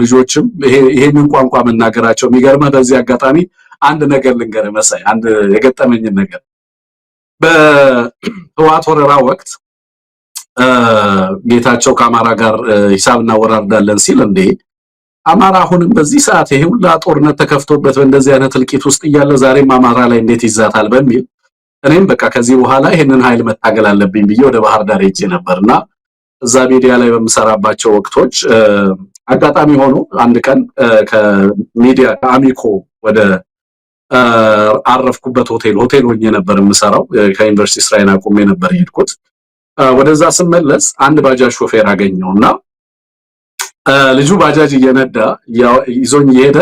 ልጆችም ይሄንን ቋንቋ መናገራቸው የሚገርመው በዚህ አጋጣሚ አንድ ነገር ልንገርህ መሳይ አንድ የገጠመኝን ነገር በህወሓት ወረራ ወቅት ጌታቸው ከአማራ ጋር ሂሳብ እናወራርዳለን ሲል እንዴ አማራ አሁንም በዚህ ሰዓት ይሄ ሁሉ ጦርነት ተከፍቶበት በእንደዚህ አይነት እልቂት ውስጥ እያለ ዛሬም አማራ ላይ እንዴት ይዛታል በሚል እኔም በቃ ከዚህ በኋላ ይሄንን ኃይል መታገል አለብኝ ብዬ ወደ ባህር ዳር ሄጄ ነበርና እዛ ሚዲያ ላይ በመሰራባቸው ወቅቶች አጋጣሚ ሆኖ አንድ ቀን ከሚዲያ ከአሚኮ ወደ አረፍኩበት ሆቴል ሆኜ ነበር የምሰራው ከዩኒቨርሲቲ ስራዬን አቁሜ ነበር የሄድኩት ወደዛ ስመለስ አንድ ባጃጅ ሾፌር አገኘውና ልጁ ባጃጅ እየነዳ ይዞኝ የሄደ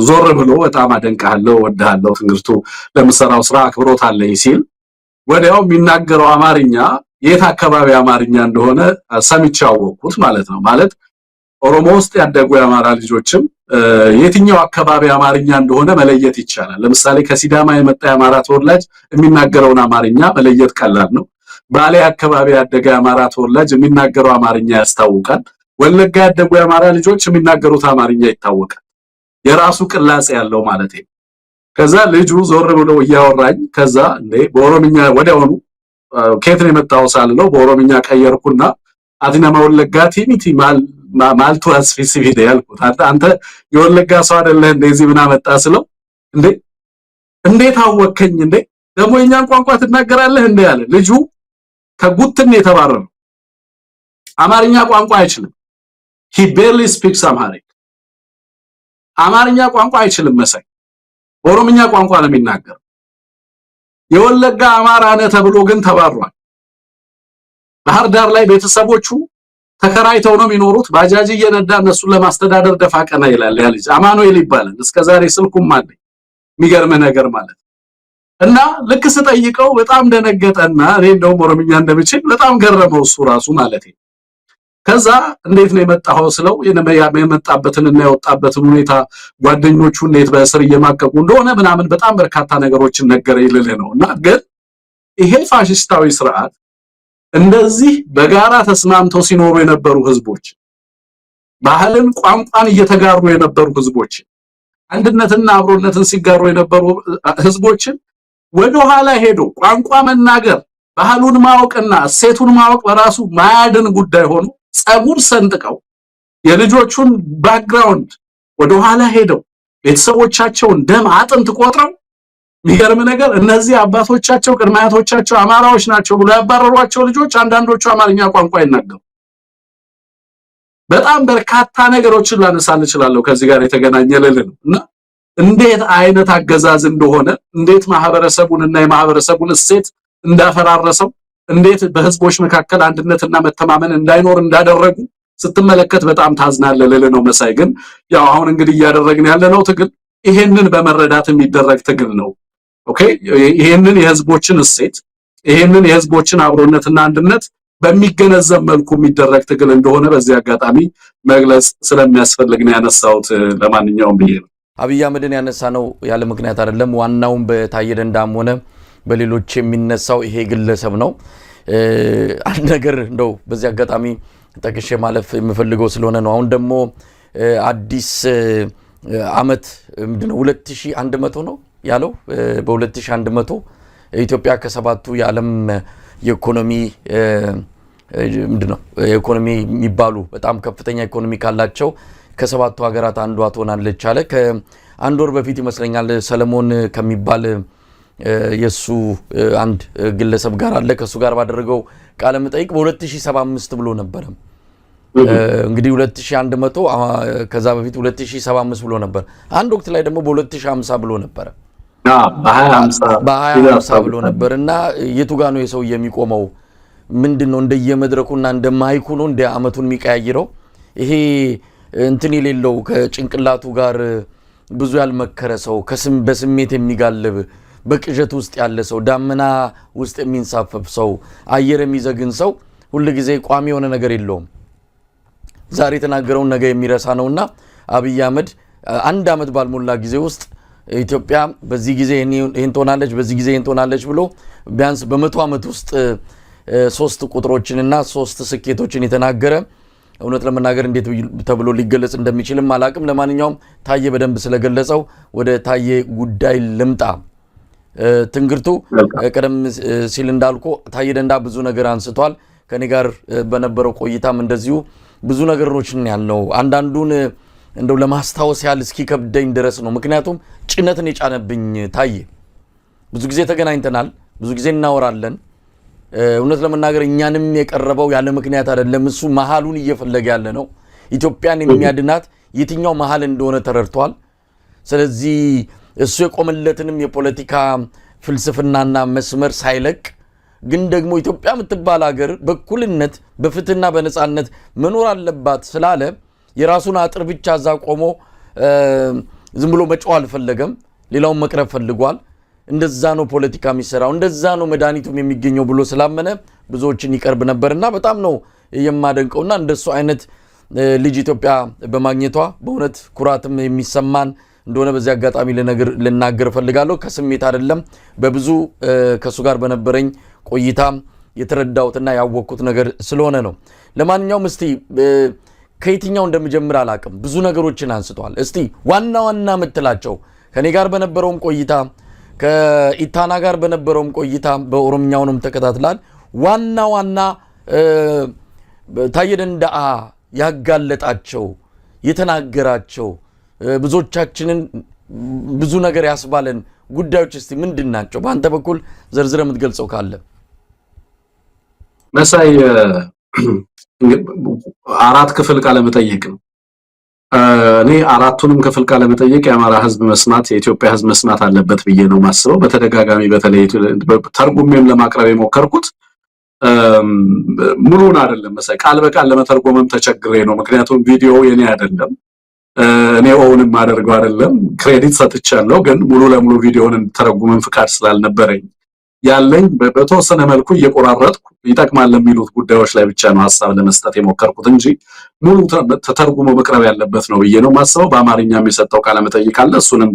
ዞር ብሎ በጣም አደንቃለሁ ወድሃለሁ ትንግርቱ ለምሰራው ስራ አክብሮት አለኝ ሲል ወዲያው የሚናገረው አማርኛ የት አካባቢ አማርኛ እንደሆነ ሰምቻው ወኩት ማለት ነው ማለት ኦሮሞ ውስጥ ያደጉ የአማራ ልጆችም የትኛው አካባቢ አማርኛ እንደሆነ መለየት ይቻላል ለምሳሌ ከሲዳማ የመጣ የአማራ ተወላጅ የሚናገረውን አማርኛ መለየት ቀላል ነው ባሌ አካባቢ ያደገ የአማራ ተወላጅ የሚናገረው አማርኛ ያስታውቃል ወለጋ ያደጉ የአማራ ልጆች የሚናገሩት አማርኛ ይታወቃል የራሱ ቅላጼ ያለው ማለት ነው ከዛ ልጁ ዞር ብሎ ያወራኝ ከዛ እንዴ በኦሮምኛ ወዲያውኑ ከየት ነው የመጣው ሳልለው በኦሮምኛ ቀየርኩና አዲናማ ወለጋ ቲሚቲ ማልቱ ስፔሲፊክ ያልኩት አንተ የወለጋ ሰው አይደለህ እንደዚህ ምን አመጣ ስለው እንዴ እንዴት አወከኝ እንዴ ደግሞ የኛን ቋንቋ ትናገራለህ እንዴ ያለ ልጁ ከጉትን የተባረረው አማርኛ ቋንቋ አይችልም he barely speaks Amharic አማርኛ ቋንቋ አይችልም መሳይ ኦሮምኛ ቋንቋ ነው የሚናገር የወለጋ አማራ ነህ ተብሎ ግን ተባሯል ባህር ዳር ላይ ቤተሰቦቹ ተከራይተው ነው የሚኖሩት ባጃጅ እየነዳ እነሱን ለማስተዳደር ደፋ ቀና ይላል ያ ልጅ አማኑኤል ይባላል እስከዛሬ ስልኩም አለኝ የሚገርም ነገር ማለት እና ልክ ስጠይቀው በጣም ደነገጠና እኔ እንደው ኦሮምኛ እንደምችል በጣም ገረመው እሱ ራሱ ማለት ነው ከዛ እንዴት ነው የመጣው ስለው የመጣበትንና የወጣበትን ሁኔታ ጓደኞቹ እንዴት በእስር እየማቀቁ እንደሆነ ምናምን በጣም በርካታ ነገሮችን ነገረ ይልል ነውና ግን ይሄ ፋሺስታዊ ስርዓት እንደዚህ በጋራ ተስማምተው ሲኖሩ የነበሩ ህዝቦች ባህልን ቋንቋን እየተጋሩ የነበሩ ህዝቦች አንድነትና አብሮነትን ሲጋሩ የነበሩ ህዝቦችን ወደ ኋላ ሄዶ ቋንቋ መናገር ባህሉን ማወቅና እሴቱን ማወቅ በራሱ ማያድን ጉዳይ ሆኖ ጸጉር ሰንጥቀው የልጆቹን ባክግራውንድ ወደ ኋላ ሄደው ቤተሰቦቻቸውን ደም አጥንት ቆጥረው የሚገርም ነገር እነዚህ አባቶቻቸው ቅድማያቶቻቸው አማራዎች ናቸው ብሎ ያባረሯቸው ልጆች አንዳንዶቹ አማርኛ ቋንቋ ይናገሩ በጣም በርካታ ነገሮችን ላነሳል ይችላል ከዚህ ጋር የተገናኘለል ነውና እንዴት አይነት አገዛዝ እንደሆነ እንዴት ማህበረሰቡንና የማህበረሰቡን እሴት እንዳፈራረሰው እንዴት በህዝቦች መካከል አንድነትና መተማመን እንዳይኖር እንዳደረጉ ስትመለከት በጣም ታዝናለህ ለለ ነው መሳይ ግን ያው አሁን እንግዲህ ያደረግን ያለነው ትግል ይሄንን በመረዳት የሚደረግ ትግል ነው ኦኬ ይሄንን የህዝቦችን እሴት ይሄንን የህዝቦችን አብሮነትና አንድነት በሚገነዘብ መልኩ የሚደረግ ትግል እንደሆነ በዚህ አጋጣሚ መግለጽ ስለሚያስፈልግ ነው ያነሳውት ለማንኛውም ብዬ ነው አብይ አህመድን ያነሳነው ያለ ምክንያት አይደለም ዋናውን በታየ ደንዳም ሆነ በሌሎች የሚነሳው ይሄ ግለሰብ ነው አንድ ነገር እንደው በዚህ አጋጣሚ ተከሸ ማለፍ የምፈልገው ስለሆነ ነው አሁን ደግሞ አዲስ አመት ምንድነው 2100 ነው ያለው በ2100 ኢትዮጵያ ከሰባቱ የዓለም የኢኮኖሚ ምንድነው የኢኮኖሚ የሚባሉ በጣም ከፍተኛ ኢኮኖሚ ካላቸው ከሰባቱ ሀገራት አንዷ ትሆናለች አለ ከአንድ ወር በፊት ይመስለኛል ሰለሞን ከሚባል የሱ አንድ ግለሰብ ጋር አለ ከሱ ጋር ባደረገው ቃለ መጠይቅ በ2075 ብሎ ነበር እንግዲህ 2100 ከዛ በፊት 2075 ብሎ ነበር አንድ ወቅት ላይ ደግሞ በ2050 ብሎ ነበር በ2050 ብሎ ነበርና የቱ ጋር ነው የሰው የሚቆመው ምንድነው እንደየመድረኩና እንደማይኩ ነው እንደ አመቱን የሚቀያይረው ይሄ እንትን የሌለው ከጭንቅላቱ ጋር ብዙ ያልመከረ ሰው በስሜት የሚጋልብ በቅዠት ውስጥ ያለ ሰው ዳመና ውስጥ የሚንሳፈፍ ሰው አየር የሚዘግን ሰው ሁሉ ጊዜ ቋሚ የሆነ ነገር የለውም ዛሬ ተናገረው ነገ የሚረሳ ነውና አብይ አህመድ አንድ አመት ባልሞላ ጊዜ ውስጥ ኢትዮጵያ በዚህ ጊዜ ይሄን ቶናለች በዚህ ጊዜ ይሄን ቶናለች ብሎ ቢያንስ በ100 አመት ውስጥ ሶስት ቁጥሮችንና ሶስት ስኬቶችን የተናገረ እውነት ለመናገር እንዴት ተብሎ ሊገለጽ እንደሚችልም አላቅም። ለማንኛውም ታዬ በደንብ ስለገለጸው ወደ ታዬ ጉዳይ ልምጣ። ትንግርቱ ቀደም ሲል እንዳልኩ ታዬ ደንዳ ብዙ ነገር አንስቷል። ከኔ ጋር በነበረው ቆይታም እንደዚሁ ብዙ ነገሮችን ያልነው አንዳንዱን እንደው ለማስታወስ ያህል እስኪ ከብደኝ ድረስ ነው። ምክንያቱም ጭነትን የጫነብኝ ታዬ ብዙ ጊዜ ተገናኝተናል፣ ብዙ ጊዜ እናወራለን። እውነት ለመናገር እኛንም የቀረበው ያለ ምክንያት አይደለም። እሱ መሃሉን እየፈለገ ያለ ነው። ኢትዮጵያን የሚያድናት የትኛው መሃል እንደሆነ ተረድቷል። ስለዚህ እሱ የቆመለትንም የፖለቲካ ፍልስፍናና መስመር ሳይለቅ ግን ደግሞ ኢትዮጵያ የምትባል ሀገር በእኩልነት በፍትህና በነጻነት መኖር አለባት ስላለ የራሱን አጥር ብቻ እዛ ቆሞ ዝም ብሎ መጫው አልፈለገም። ሌላውን መቅረብ ፈልጓል። እንደዛ ነው ፖለቲካ የሚሰራው፣ እንደዛ ነው መድኃኒቱም የሚገኘው ብሎ ስላመነ ብዙዎችን ይቀርብ ነበርና በጣም ነው የማደንቀውና እንደሱ አይነት ልጅ ኢትዮጵያ በማግኘቷ በእውነት ኩራትም የሚሰማን እንደሆነ በዚህ አጋጣሚ ልናገር ፈልጋለሁ። ከስሜት አይደለም፣ በብዙ ከሱ ጋር በነበረኝ ቆይታ የተረዳሁትና ያወቅኩት ነገር ስለሆነ ነው። ለማንኛውም እስቲ ከየትኛው እንደምጀምር አላቅም። ብዙ ነገሮችን አንስቷል። እስቲ ዋና ዋና የምትላቸው ከኔ ጋር በነበረውም ቆይታ ከኢታና ጋር በነበረውም ቆይታ በኦሮምኛውንም ተከታትላል። ዋና ዋና ታዬ ደንደዓ ያጋለጣቸው የተናገራቸው ብዙዎቻችንን ብዙ ነገር ያስባለን ጉዳዮች እስቲ ምንድን ናቸው? በአንተ በኩል ዘርዝረ የምትገልጸው ካለ። መሳይ 4 ክፍል ቃለ መጠይቅ ነው። እኔ 4ቱንም ክፍል ቃለ መጠይቅ የአማራ ህዝብ መስማት የኢትዮጵያ ህዝብ መስማት አለበት ብዬ ነው ማስበው። በተደጋጋሚ በተለይ ተርጉሜም ለማቅረብ የሞከርኩት ሙሉን አይደለም መሳይ፣ ቃል በቃል ለመተርጎምም ተቸግሬ ነው። ምክንያቱም ቪዲዮ የኔ አይደለም፣ እኔ ኦውንም አደርገው አይደለም፣ ክሬዲት ሰጥቻለሁ። ግን ሙሉ ለሙሉ ቪዲዮውን ተረጉመን ፍቃድ ስላልነበረኝ ያለኝ በተወሰነ መልኩ እየቆራረጥኩ ይጠቅማል ለሚሉት ጉዳዮች ላይ ብቻ ነው ሐሳብ ለመስጠት የሞከርኩት እንጂ ሙሉ ተተርጉሞ መቅረብ ያለበት ነው ብዬ ነው ማስበው። በአማርኛም የሰጠው ቃለ መጠይቅ አለ፣ እሱንም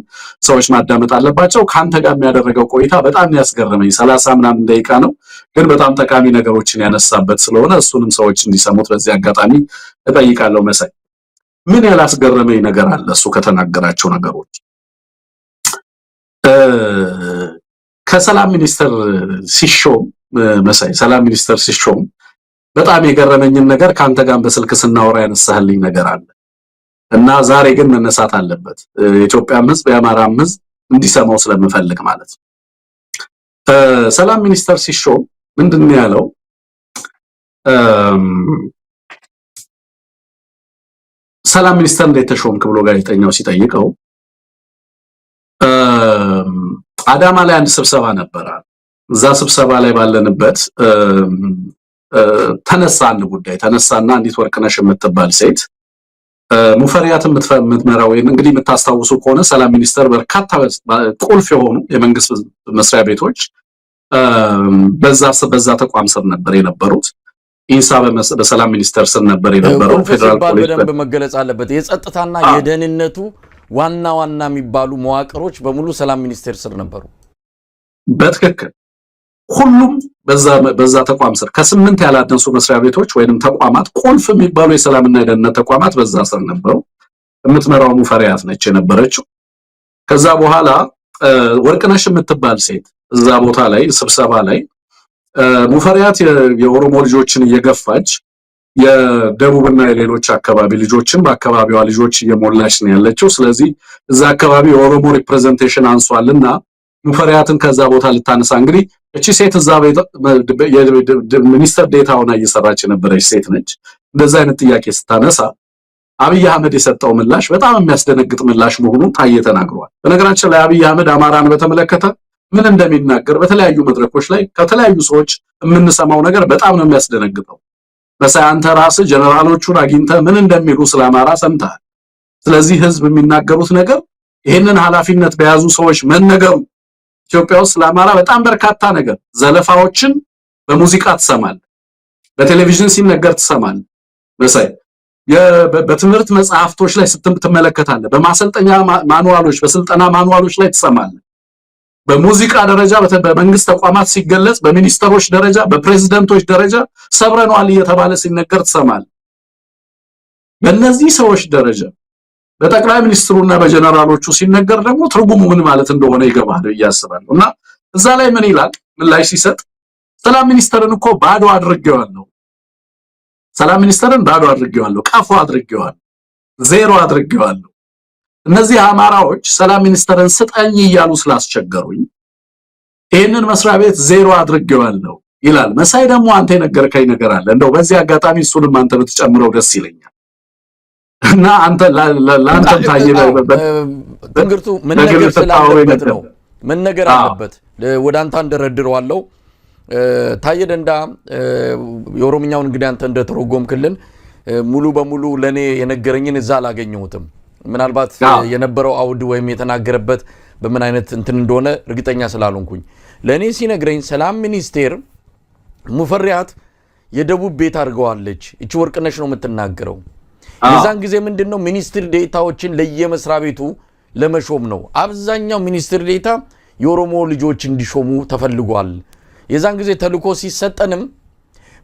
ሰዎች ማዳመጥ አለባቸው። ካንተ ጋር የሚያደርገው ቆይታ በጣም ያስገረመኝ 30 ምናምን ደቂቃ ነው፣ ግን በጣም ጠቃሚ ነገሮችን ያነሳበት ስለሆነ እሱንም ሰዎች እንዲሰሙት በዚህ አጋጣሚ እጠይቃለሁ። መሳይ ምን ያላስገረመኝ ነገር አለ? እሱ ከተናገራቸው ነገሮች ከሰላም ሚኒስተር ሲሾም መሳይ ሰላም ሚኒስተር ሲሾም በጣም የገረመኝን ነገር ካንተ ጋር በስልክ ስናወራ ያነሳህልኝ ነገር አለ እና ዛሬ ግን መነሳት አለበት። የኢትዮጵያም ህዝብ የአማራም ህዝብ እንዲሰማው ስለምፈልግ ማለት ነው። ሰላም ሚኒስተር ሲሾም ምንድነው ያለው? ሰላም ሚኒስተር እንዴት ተሾምክ ብሎ ጋዜጠኛው ሲጠይቀው አዳማ ላይ አንድ ስብሰባ ነበር። እዛ ስብሰባ ላይ ባለንበት ተነሳ አንድ ጉዳይ ተነሳና አንዲት ወርቅነሽ የምትባል ሴት ሙፈሪያት የምትመራው እንግዲህ የምታስታውሱ ከሆነ ሰላም ሚኒስተር በርካታ ቁልፍ የሆኑ የመንግስት መስሪያ ቤቶች በዛ ተቋም ስር ነበር የነበሩት። ኢንሳ በሰላም ሚኒስተር ስር ነበር የነበረው። ፌደራል ፖሊስ በደንብ መገለጽ አለበት። የጸጥታና የደህንነቱ ዋና ዋና የሚባሉ መዋቅሮች በሙሉ ሰላም ሚኒስቴር ስር ነበሩ። በትክክል ሁሉም በዛ ተቋም ስር ከ8 ያላነሱ መስሪያ ቤቶች ወይንም ተቋማት ቁልፍ የሚባሉ የሰላምና የደህንነት ተቋማት በዛ ስር ነበሩ። የምትመራው ሙፈሪያት ነች የነበረችው። ከዛ በኋላ ወርቅነሽ የምትባል ሴት እዛ ቦታ ላይ ስብሰባ ላይ ሙፈሪያት የኦሮሞ ልጆችን እየገፋች የደቡብና የሌሎች አካባቢ ልጆችን በአካባቢዋ ልጆች እየሞላች ነው ያለችው። ስለዚህ እዛ አካባቢ የኦሮሞ ሪፕሬዘንቴሽን አንሷልና ሙፈሪያትን ከዛ ቦታ ልታነሳ እንግዲህ እቺ ሴት እዛ ሚኒስተር ዴታ ሆና እየሰራች የነበረች ሴት ነች። እንደዛ አይነት ጥያቄ ስታነሳ አብይ አህመድ የሰጠው ምላሽ በጣም የሚያስደነግጥ ምላሽ መሆኑን ታዬ ተናግሯል። በነገራችን ላይ አብይ አህመድ አማራን በተመለከተ ምን እንደሚናገር በተለያዩ መድረኮች ላይ ከተለያዩ ሰዎች የምንሰማው ነገር በጣም ነው የሚያስደነግጠው። መሳይ አንተ ራስህ ጀነራሎቹን አግኝተህ ምን እንደሚሉ ስለአማራ ሰምተሃል። ስለዚህ ህዝብ የሚናገሩት ነገር ይሄንን ኃላፊነት በያዙ ሰዎች መነገሩ ኢትዮጵያ ውስጥ ስለአማራ በጣም በርካታ ነገር ዘለፋዎችን በሙዚቃ ትሰማለህ፣ በቴሌቪዥን ሲነገር ትሰማለህ። መሳይ በትምህርት መጽሐፍቶች ላይ ስትመለከታለህ፣ በማሰልጠኛ ማኑዋሎች በስልጠና ማኑዋሎች ላይ ትሰማለህ። በሙዚቃ ደረጃ በመንግስት ተቋማት ሲገለጽ፣ በሚኒስተሮች ደረጃ በፕሬዝዳንቶች ደረጃ ሰብረናል እየተባለ ሲነገር ትሰማለህ። በእነዚህ ሰዎች ደረጃ በጠቅላይ ሚኒስትሩና በጀነራሎቹ ሲነገር ደግሞ ትርጉሙ ምን ማለት እንደሆነ ይገባል ያስባለሁ። እና እዛ ላይ ምን ይላል ምላሽ ሲሰጥ ሰላም ሚኒስተርን እኮ ባዶ አድርጌዋለሁ፣ ሰላም ሚኒስተርን ባዶ አድርጌዋለሁ፣ ቀፎ አድርጌዋለሁ፣ ዜሮ አድርጌዋለሁ። እነዚህ አማራዎች ሰላም ሚኒስተርን ስጠኝ እያሉ ስላስቸገሩኝ ይሄንን መስሪያ ቤት ዜሮ አድርጌዋለሁ ይላል። መሳይ ደግሞ አንተ የነገርከኝ ነገር አለ። እንደው በዚህ አጋጣሚ እሱንም አንተ ብትጨምረው ደስ ይለኛል። እና አንተ ላንተ ታየበት ትንግርቱ ምን ነገር ስላለበት ነው ምን ነገር አለበት ወደ አንተ እንደረድረዋለሁ። ታየ ደንዳ የኦሮምኛውን እንግዲህ አንተ እንደተረጎምክልን ሙሉ በሙሉ ለኔ የነገረኝን እዛ አላገኘሁትም። ምናልባት የነበረው አውድ ወይም የተናገረበት በምን አይነት እንትን እንደሆነ እርግጠኛ ስላልሆንኩኝ ለኔ ሲነግረኝ ሰላም ሚኒስቴር ሙፈሪያት የደቡብ ቤት አድርገዋለች። እቺ ወርቅነሽ ነው የምትናገረው። የዛን ጊዜ ምንድነው ሚኒስትር ዴታዎችን ለየመስሪያ ቤቱ ለመሾም ነው። አብዛኛው ሚኒስትር ዴታ የኦሮሞ ልጆች እንዲሾሙ ተፈልጓል። የዛን ጊዜ ተልኮ ሲሰጠንም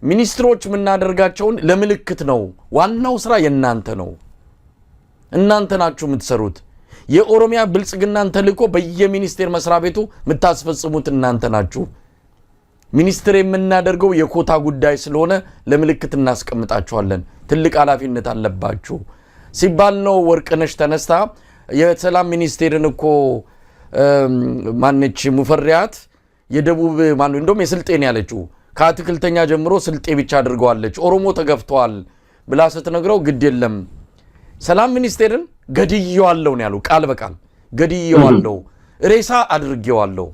ሚኒስትሮች ምናደርጋቸውን ለምልክት ነው። ዋናው ስራ የናንተ ነው፣ እናንተ ናችሁ የምትሰሩት። የኦሮሚያ ብልጽግናን ተልኮ በየሚኒስቴር መስሪያ ቤቱ የምታስፈጽሙት እናንተ ናችሁ። ሚኒስትር የምናደርገው የኮታ ጉዳይ ስለሆነ ለምልክት እናስቀምጣችኋለን፣ ትልቅ ኃላፊነት አለባችሁ ሲባል ነው ወርቅነሽ ተነስታ የሰላም ሚኒስቴርን እኮ ማነች ሙፈሪያት የደቡብ ማን እንደም የስልጤን ያለችው ከአትክልተኛ ጀምሮ ስልጤ ብቻ አድርገዋለች፣ ኦሮሞ ተገፍቷል ብላ ስትነግረው ግድ የለም ሰላም ሚኒስቴርን ገድየዋለሁ ነው ያለው። ቃል በቃል ገድየዋለሁ፣ ሬሳ አድርጌዋለሁ።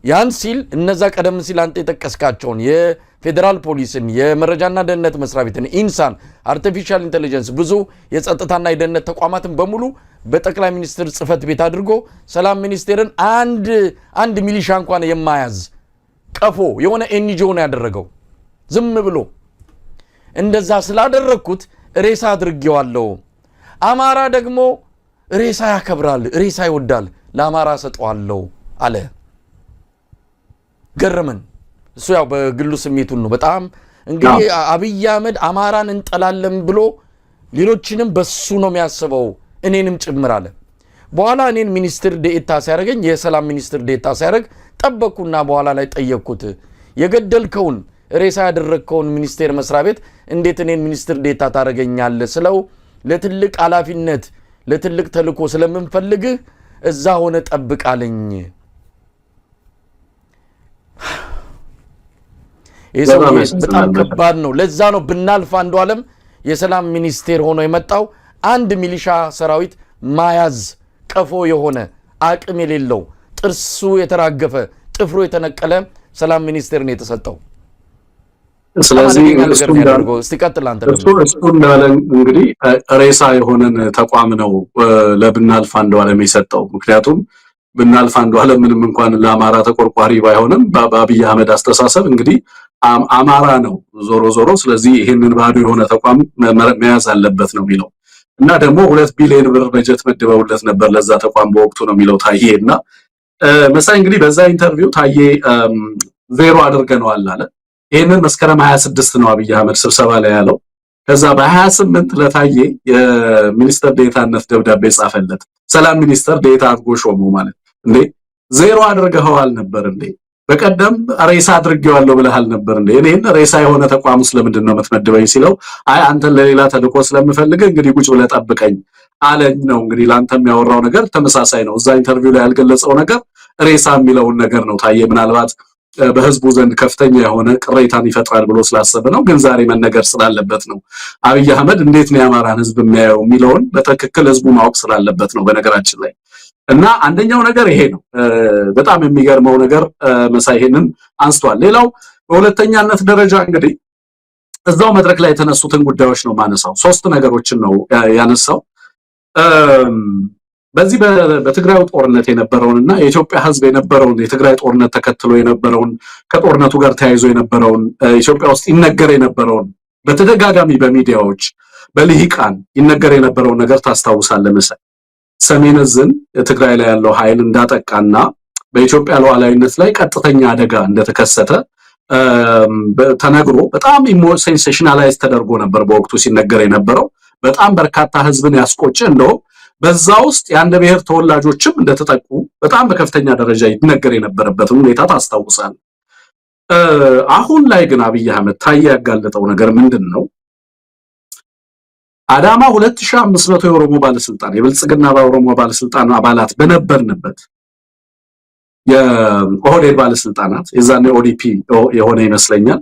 ያን ሲል እነዛ ቀደም ሲል አንተ የጠቀስካቸውን የፌደራል ፖሊስን የመረጃና ደህንነት መስሪያ ቤትን ኢንሳን አርቲፊሻል ኢንተለጀንስ ብዙ የጸጥታና የደህንነት ተቋማትን በሙሉ በጠቅላይ ሚኒስትር ጽፈት ቤት አድርጎ ሰላም ሚኒስቴርን አንድ ሚሊሻ እንኳን የማያዝ ቀፎ የሆነ ኤንጂኦ ነው ያደረገው። ዝም ብሎ እንደዛ ስላደረኩት ሬሳ አድርጌዋለሁ። አማራ ደግሞ ሬሳ ያከብራል፣ ሬሳ ይወዳል፣ ለአማራ ሰጠዋለሁ አለ። ገረመን። እሱ ያው በግሉ ስሜቱን ነው። በጣም እንግዲህ አብይ አህመድ አማራን እንጠላለን ብሎ ሌሎችንም በሱ ነው የሚያስበው፣ እኔንም ጭምር አለ። በኋላ እኔን ሚኒስትር ዴኤታ ሲያደርገኝ የሰላም ሚኒስትር ዴኤታ ሲያደርግ ጠበቅኩና በኋላ ላይ ጠየቅኩት፣ የገደልከውን ሬሳ ያደረግከውን ሚኒስቴር መስሪያ ቤት እንዴት እኔን ሚኒስትር ዴኤታ ታደርገኛለህ ስለው ለትልቅ ኃላፊነት ለትልቅ ተልኮ ስለምንፈልግህ እዛ ሆነ ጠብቃለኝ። ይሄው በጣም ከባድ ነው። ለዛ ነው ብናልፍ አንዱ ዓለም የሰላም ሚኒስቴር ሆኖ የመጣው አንድ ሚሊሻ ሰራዊት ማያዝ ቀፎ የሆነ አቅም የሌለው ጥርሱ የተራገፈ ጥፍሩ የተነቀለ ሰላም ሚኒስቴር ነው የተሰጠው። ስለዚህ እሱ እንዳለ እንግዲህ ሬሳ የሆነን ተቋም ነው ለብናልፍ አንዱ ዓለም የሰጠው። ምክንያቱም ብናልፍ አንዱ ዓለም ምንም እንኳን ለአማራ ተቆርቋሪ ባይሆንም በአብይ አህመድ አስተሳሰብ እንግዲህ አማራ ነው ዞሮ ዞሮ። ስለዚህ ይሄንን ባዶ የሆነ ተቋም መያዝ አለበት ነው የሚለው እና ደግሞ 2 ቢሊዮን ብር በጀት መድበውለት ነበር ለዛ ተቋም በወቅቱ ነው የሚለው ታዬና መሳይ። እንግዲህ በዛ ኢንተርቪው ታዬ ዜሮ አድርገነዋል አለ። ይሄንን መስከረም 26 ነው አብይ አህመድ ስብሰባ ላይ ያለው። ከዛ በ28 ለታዬ የሚኒስተር ዴታነት ደብዳቤ ጻፈለት። ሰላም ሚኒስተር ዴታ አድርጎ ሾሞ ማለት እንዴ ዜሮ አድርገዋል ነበር እንዴ? በቀደም ሬሳ አድርጌዋለሁ ብለሃል ነበር እንዴ? እኔን ሬሳ የሆነ ተቋም ውስጥ ለምንድን ነው የምትመድበኝ ሲለው አይ አንተን ለሌላ ተልኮ ስለምፈልግ እንግዲህ ቁጭ ብለህ ጠብቀኝ አለኝ ነው። እንግዲህ ላንተም ያወራው ነገር ተመሳሳይ ነው። እዛ ኢንተርቪው ላይ ያልገለጸው ነገር ሬሳ የሚለውን ነገር ነው። ታዬ ምናልባት በህዝቡ ዘንድ ከፍተኛ የሆነ ቅሬታን ይፈጥራል ብሎ ስላሰበ ነው። ግን ዛሬ መነገር ስላለበት ነው። አብይ አህመድ እንዴት ነው የአማራን ህዝብ የሚያየው የሚለውን በትክክል ህዝቡ ማወቅ ስላለበት ነው በነገራችን ላይ። እና አንደኛው ነገር ይሄ ነው። በጣም የሚገርመው ነገር መሳይ ይሄንን አንስቷል። ሌላው በሁለተኛነት ደረጃ እንግዲህ እዛው መድረክ ላይ የተነሱትን ጉዳዮች ነው ማነሳው። 3 ነገሮችን ነው ያነሳው። በዚህ በትግራይ ጦርነት የነበረውንና የኢትዮጵያ ህዝብ የነበረውን የትግራይ ጦርነት ተከትሎ የነበረውን ከጦርነቱ ጋር ተያይዞ የነበረውን ኢትዮጵያ ውስጥ ይነገር የነበረውን በተደጋጋሚ በሚዲያዎች በልሂቃን ይነገር የነበረውን ነገር ታስታውሳለህ መሰለኝ። ሰሜን ዕዝን ትግራይ ላይ ያለው ኃይል እንዳጠቃና በኢትዮጵያ ሉዓላዊነት ላይ ቀጥተኛ አደጋ እንደተከሰተ ተነግሮ በጣም ሴንሴሽናላይዝ ተደርጎ ነበር በወቅቱ ሲነገር የነበረው። በጣም በርካታ ህዝብን ያስቆጨ እንደው በዛ ውስጥ የአንድ ብሔር ተወላጆችም እንደተጠቁ በጣም በከፍተኛ ደረጃ ይነገር የነበረበትን ሁኔታ ታስታውሳል። አሁን ላይ ግን አብይ አህመድ ታየ ያጋለጠው ነገር ምንድነው? አዳማ 2500 የኦሮሞ ባለስልጣን የብልጽግና በኦሮሞ ባለስልጣን አባላት በነበርንበት የኦህዴድ ባለስልጣናት የዛኔ ኦዲፒ የሆነ ይመስለኛል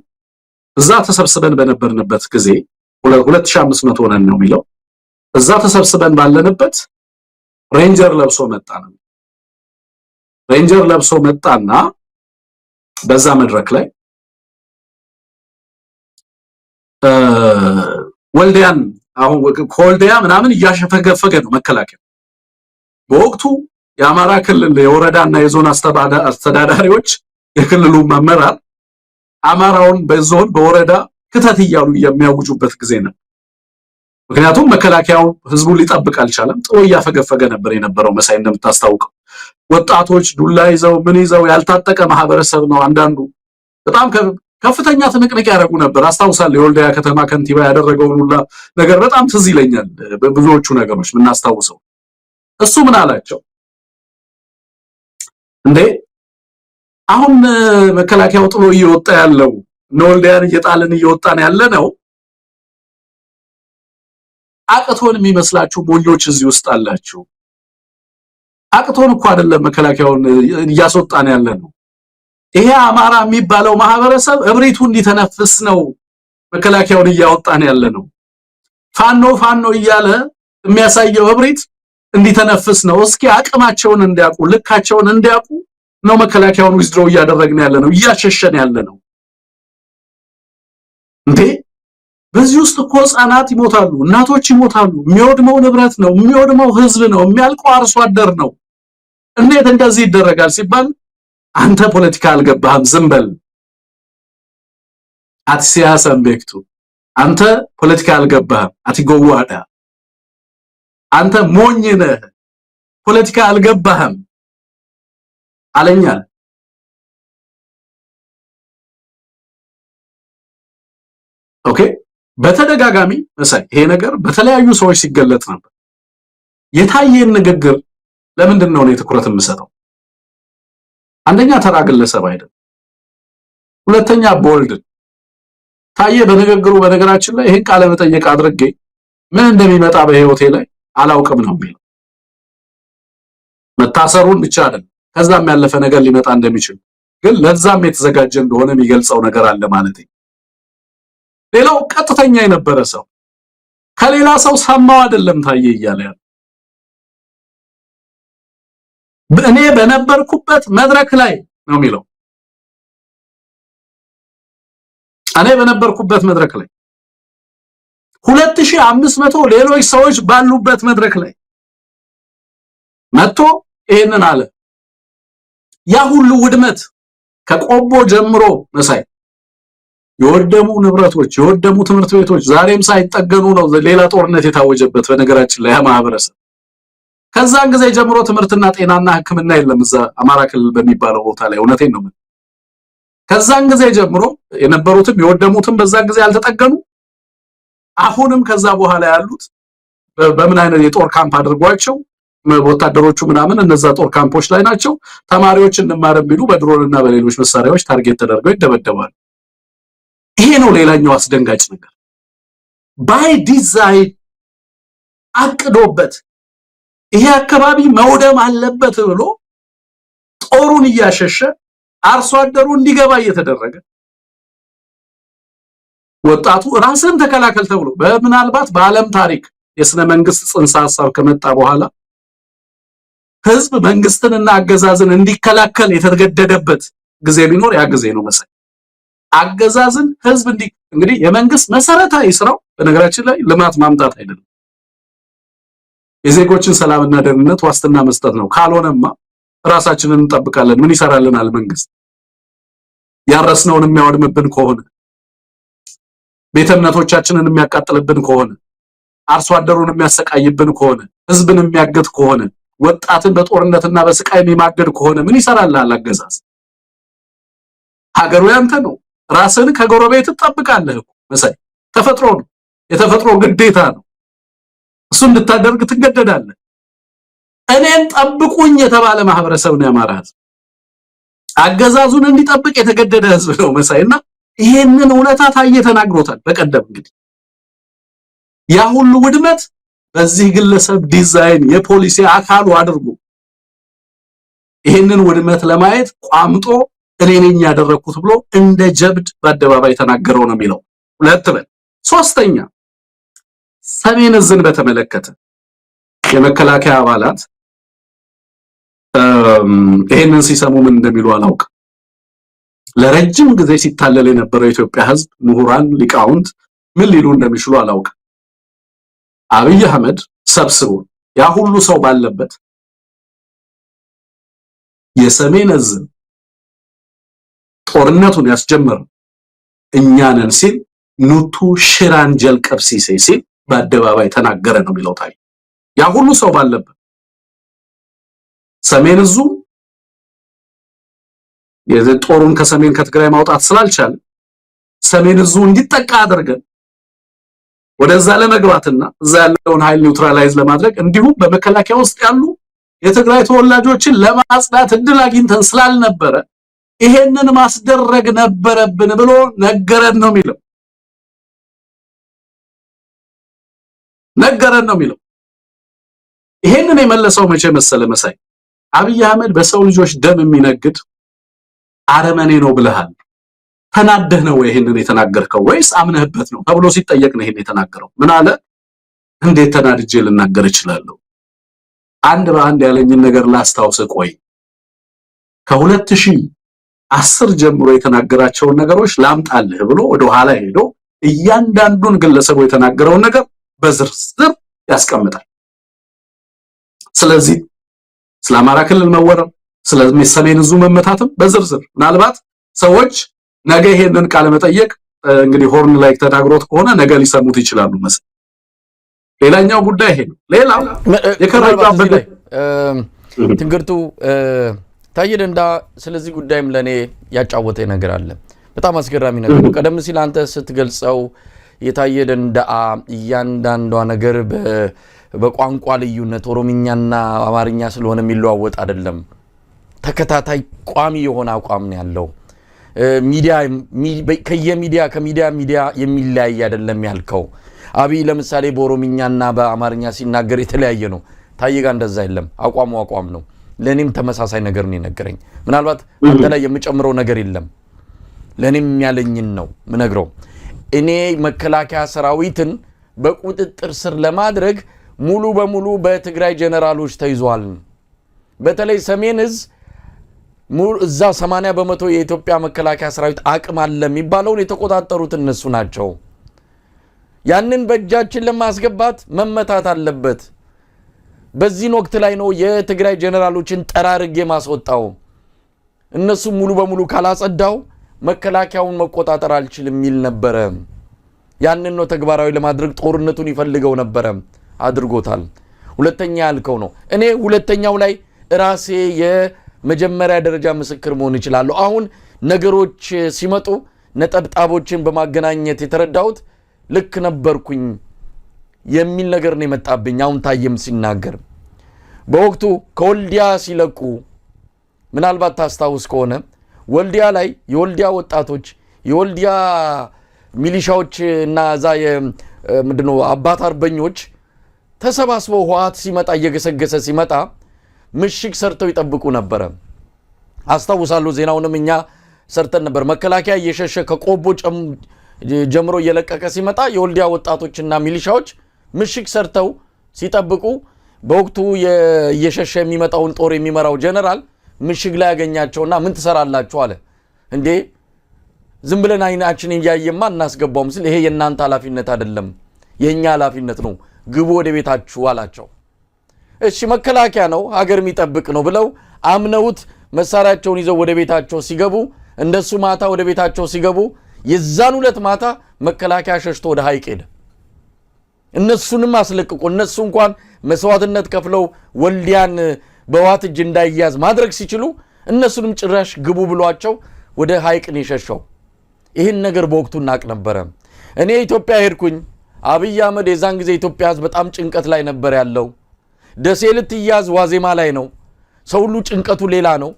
እዛ ተሰብስበን በነበርንበት ጊዜ 2500 ሆነን ነው የሚለው እዛ ተሰብስበን ባለንበት ሬንጀር ለብሶ መጣ ነው። ሬንጀር ለብሶ መጣና በዛ መድረክ ላይ ወልዲያን አሁን ኮልዲያ ምናምን እያሸፈገፈገ ነው መከላከያ። በወቅቱ የአማራ ክልል የወረዳና የዞን አስተዳዳሪዎች የክልሉ መመራር አማራውን በዞን በወረዳ ክተት እያሉ የሚያውጁበት ጊዜ ነው። ምክንያቱም መከላከያው ህዝቡን ሊጠብቅ አልቻለም። ጥሎ እያፈገፈገ ነበር የነበረው። መሳይ እንደምታስታውቀው ወጣቶች ዱላ ይዘው ምን ይዘው ያልታጠቀ ማህበረሰብ ነው። አንዳንዱ በጣም ከፍተኛ ትንቅንቅ ያደርጉ ነበር። አስታውሳለሁ የወልዲያ ከተማ ከንቲባ ያደረገውን ሁላ ነገር በጣም ትዝ ይለኛል። በብዙዎቹ ነገሮች ምናስታውሰው እሱ ምን አላቸው እንዴ አሁን መከላከያው ጥሎ እየወጣ ያለው ወልዲያን እየጣልን እየወጣን ያለ ነው አቅቶን የሚመስላችሁ ሞኞች እዚህ ውስጥ አላችሁ። አቅቶን እኮ አይደለም መከላከያውን እያስወጣን ያለ ነው። ይሄ አማራ የሚባለው ማህበረሰብ እብሪቱ እንዲተነፍስ ነው መከላከያውን እያወጣን ያለ ነው። ፋኖ እያለ የሚያሳየው እብሪት እንዲተነፍስ ነው። እስኪ አቅማቸውን እንዲያውቁ ልካቸውን እንዲያውቁ ነው መከላከያውን ዊዝድሮው እያደረግን ያለ ነው፣ እያሸሸን ያለ ነው። እንዴ በዚህ ውስጥ እኮ ህፃናት ይሞታሉ፣ እናቶች ይሞታሉ። የሚወድመው ንብረት ነው፣ የሚወድመው ህዝብ ነው፣ የሚያልቀው አርሶ አደር ነው። እንዴት እንደዚህ ይደረጋል ሲባል አንተ ፖለቲካ አልገባህም ዝም በል አትሲያሰም ቤክቱ አንተ ፖለቲካ አልገባህም አትጎዋዳ አንተ ሞኝ ነህ ፖለቲካ አልገባህም አለኛል። ኦኬ በተደጋጋሚ መሳይ ይሄ ነገር በተለያዩ ሰዎች ሲገለጥ ነበር። የታየን ንግግር ለምንድን ነው ትኩረት የምሰጠው? አንደኛ ተራ ግለሰብ አይደለም፣ ሁለተኛ ቦልድ ታየ በንግግሩ በነገራችን ላይ ይሄን ቃለ መጠየቅ አድርጌ ምን እንደሚመጣ በህይወቴ ላይ አላውቅም ነው የሚለው። መታሰሩን ብቻ አይደለም ከዛም ያለፈ ነገር ሊመጣ እንደሚችል ግን ለዛም የተዘጋጀ እንደሆነ የሚገልጸው ነገር አለ ማለት ነው። ሌላው ቀጥተኛ የነበረ ሰው ከሌላ ሰው ሰማው አይደለም ታየ እያለ ያለው እኔ በነበርኩበት መድረክ ላይ ነው የሚለው። እኔ በነበርኩበት መድረክ ላይ 2500 ሌሎች ሰዎች ባሉበት መድረክ ላይ መጥቶ ይሄንን አለ። ያ ሁሉ ውድመት ከቆቦ ጀምሮ መሳይ የወደሙ ንብረቶች የወደሙ ትምህርት ቤቶች ዛሬም ሳይጠገኑ ነው ሌላ ጦርነት የታወጀበት በነገራችን ላይ ማህበረሰብ። ከዛን ጊዜ ጀምሮ ትምህርትና ጤናና ሕክምና የለም እዛ አማራ ክልል በሚባለው ቦታ ላይ። እውነቴን ነው። ከዛን ጊዜ ጀምሮ የነበሩትም የወደሙትም በዛን ጊዜ ያልተጠገኑ አሁንም ከዛ በኋላ ያሉት በምን አይነት የጦር ካምፕ አድርጓቸው ወታደሮቹ ምናምን እነዛ ጦር ካምፖች ላይ ናቸው። ተማሪዎች እንማር ቢሉ በድሮንና በሌሎች መሳሪያዎች ታርጌት ተደርገው ይደበደባሉ። ይሄ ነው ሌላኛው አስደንጋጭ ነገር። ባይ ዲዛይን አቅዶበት ይሄ አካባቢ መውደም አለበት ብሎ ጦሩን እያሸሸ አርሶ አደሩ እንዲገባ እየተደረገ ወጣቱ ራስን ተከላከል ተብሎ በምናልባት በዓለም ታሪክ የስነ መንግስት ጽንሰ ሐሳብ ከመጣ በኋላ ህዝብ መንግስትንና አገዛዝን እንዲከላከል የተገደደበት ጊዜ ቢኖር ያ ጊዜ ነው መሰለኝ። አገዛዝን ህዝብ እንግዲህ የመንግስት መሰረታዊ ስራው በነገራችን ላይ ልማት ማምጣት አይደለም፣ የዜጎችን ሰላምና ደህንነት ዋስትና መስጠት ነው። ካልሆነማ ራሳችንን እንጠብቃለን። ምን ይሰራልናል መንግስት? ያረስነውን የሚያወድምብን ከሆነ፣ ቤተ እምነቶቻችንን የሚያቃጥልብን ከሆነ፣ አርሶ አደሩን የሚያሰቃይብን ከሆነ፣ ህዝብን የሚያገት ከሆነ፣ ወጣትን በጦርነትና በስቃይ የሚማገድ ከሆነ ምን ይሰራልናል አገዛዝ? ሀገሩ ያንተ ነው። ራስን ከጎረቤት ትጠብቃለህ እኮ መሳይ ተፈጥሮ ነው የተፈጥሮ ግዴታ ነው እሱ እንድታደርግ ትገደዳለህ እኔን ጠብቁኝ የተባለ ማህበረሰብ ነው ያማራ ህዝብ አገዛዙን እንዲጠብቅ የተገደደ ህዝብ ነው መሳይና ይሄንን እውነታ ታየ ተናግሮታል በቀደም እንግዲህ ያ ሁሉ ውድመት በዚህ ግለሰብ ዲዛይን የፖሊሲ አካሉ አድርጎ ይሄንን ውድመት ለማየት ቋምጦ እኔ ነኝ ያደረኩት ብሎ እንደ ጀብድ በአደባባይ ተናገረው ነው የሚለው ሁለት በል ሶስተኛ ሰሜን ዕዝን በተመለከተ የመከላከያ አባላት ይሄንን ሲሰሙ ምን እንደሚሉ አላውቅም ለረጅም ጊዜ ሲታለል የነበረው የኢትዮጵያ ህዝብ ምሁራን ሊቃውንት ምን ሊሉ እንደሚችሉ አላውቅም አብይ አህመድ ሰብስቦ ያ ሁሉ ሰው ባለበት የሰሜን ዕዝ ጦርነቱን ያስጀመረ እኛንን ሲል ኑቱ ሽራን ጀልቀብሲሴ ሲል በአደባባይ ተናገረ ነው የሚለው ታይ ያ ሁሉ ሰው ባለበት ሰሜን ዕዙ የጦሩን ከሰሜን ከትግራይ ማውጣት ስላልቻለ ሰሜን ዕዙ እንዲጠቃ አድርገን ወደዛ ለመግባትና እዛ ያለውን ኃይል ኒውትራላይዝ ለማድረግ እንዲሁም በመከላከያ ውስጥ ያሉ የትግራይ ተወላጆችን ለማጽዳት እድል አግኝተን ስላልነበረ ይሄንን ማስደረግ ነበረብን ብሎ ነገረን ነው የሚለው ይሄንን የመለሰው መቼ መሰለ መሳይ አብይ አህመድ በሰው ልጆች ደም የሚነግድ አረመኔ ነው ብለሃል ተናደህ ነው ይሄንን የተናገርከው ወይስ አምነህበት ነው ተብሎ ሲጠየቅ ነው ይሄን የተናገረው ምን አለ እንዴት ተናድጄ ልናገር እችላለሁ አንድ በአንድ ያለኝን ነገር ላስታውስ ቆይ ከ2010 ጀምሮ የተናገራቸውን ነገሮች ላምጣልህ ብሎ ወደ ኋላ ሄዶ እያንዳንዱን ግለሰቡ የተናገረውን ነገር በዝርዝር ያስቀምጣል ስለዚህ ስለ አማራ ክልል መወረር ስለ ሰሜን ዕዙ መመታትም በዝርዝር ምናልባት ሰዎች ነገ ይሄንን ቃል መጠየቅ እንግዲህ ሆርን ላይ ተናግሮት ከሆነ ነገ ሊሰሙት ይችላሉ መሰለኝ ሌላኛው ጉዳይ ይሄ ነው ሌላው የከረባው ትንግርቱ ታየ ደንዳ ስለዚህ ጉዳይም ለኔ ያጫወተ ነገር አለ በጣም አስገራሚ ነገር ነው ቀደም ሲል አንተ ስትገልጸው የታየ ደንዳ እያንዳንዷ ነገር በቋንቋ ልዩነት ኦሮምኛና አማርኛ ስለሆነ የሚለዋወጥ አይደለም ተከታታይ ቋሚ የሆነ አቋም ነው ያለው ከሚዲያ የሚለያይ አይደለም ያልከው አብይ ለምሳሌ በኦሮምኛና በአማርኛ ሲናገር የተለያየ ነው ታየ ጋር እንደዛ አይደለም አቋም ነው ለኔም ተመሳሳይ ነገር ነው የነገረኝ ምናልባት አንተ ላይ የምጨምረው ነገር የለም ለኔም ያለኝን ነው ምነግረው እኔ መከላከያ ሰራዊትን በቁጥጥር ስር ለማድረግ ሙሉ በሙሉ በትግራይ ጀነራሎች ተይዟል በተለይ ሰሜን ዕዝ እዛ 80% የኢትዮጵያ መከላከያ ሰራዊት አቅም አለ የሚባለው የተቆጣጠሩት እነሱ ናቸው ያንን በእጃችን ለማስገባት መመታት አለበት በዚህ ወቅት ላይ ነው የትግራይ ጀነራሎችን ጠራርጌ ማስወጣው እነሱ ሙሉ በሙሉ ካላጸዳው መከላከያውን መቆጣጠር አልችልም ይል ነበር ያንን ነው ተግባራዊ ለማድረግ ጦርነቱን ይፈልገው ነበር አድርጎታል ሁለተኛ ያልከው ነው እኔ ሁለተኛው ላይ ራሴ የመጀመሪያ ደረጃ ምስክር መሆን ይችላል አሁን ነገሮች ሲመጡ ነጠብጣቦችን በማገናኘት የተረዳሁት ልክ ነበርኩኝ የሚል ነገር ነው የመጣብኝ አሁን ታየም ሲናገር በወቅቱ ከወልዲያ ሲለቁ ምናልባት ታስታውስ ከሆነ ወልዲያ ላይ የወልዲያ ወጣቶች የወልዲያ ሚሊሻዎች እና ዛ ምንድነው አባት አርበኞች ተሰባስበው ህወሓት ሲመጣ እየገሰገሰ ሲመጣ ምሽግ ሰርተው ይጠብቁ ነበር አስታውሳለሁ ዜናውንም እኛ ሰርተን ነበር መከላከያ እየሸሸ ከቆቦ ጀምሮ እየለቀቀ ሲመጣ የወልዲያ ወጣቶችና ሚሊሻዎች ምሽግ ሰርተው ሲጠብቁ በወቅቱ እየሸሸ የሚመጣውን ጦር የሚመራው ጀነራል ምሽግ ላይ ያገኛቸውና ምን ትሰራላችሁ አለ እንዴ ዝም ብለን አይናችን ያያየማ እናስገባውም ሲል ይሄ የናንተ ኃላፊነት አይደለም የኛ ኃላፊነት ነው ግቡ ወደ ቤታችሁ አላቸው እሺ መከላከያ ነው ሀገር የሚጠብቅ ነው ብለው አምነውት መሳሪያቸውን ይዘው ወደ ቤታቸው ሲገቡ እንደሱ ማታ ወደ ቤታቸው ሲገቡ የዛን ሁለት ማታ መከላከያ ሸሽቶ ወደ ሐይቅ ሄደ እነሱንም አስለቅቆ እነሱ እንኳን መስዋዕትነት ከፍለው ወልዲያን በዋት እጅ እንዳይያዝ ማድረግ ሲችሉ እነሱንም ጭራሽ ግቡ ብሏቸው ወደ ሐይቅ ነው የሸሸው ይህን ነገር በወቅቱ እናቅ ነበረ። እኔ ኢትዮጵያ ሄድኩኝ። አብይ አህመድ የዛን ጊዜ ኢትዮጵያ ህዝብ በጣም ጭንቀት ላይ ነበር ያለው። ደሴ ልትያዝ ዋዜማ ላይ ነው። ሰው ሁሉ ጭንቀቱ ሌላ ነው።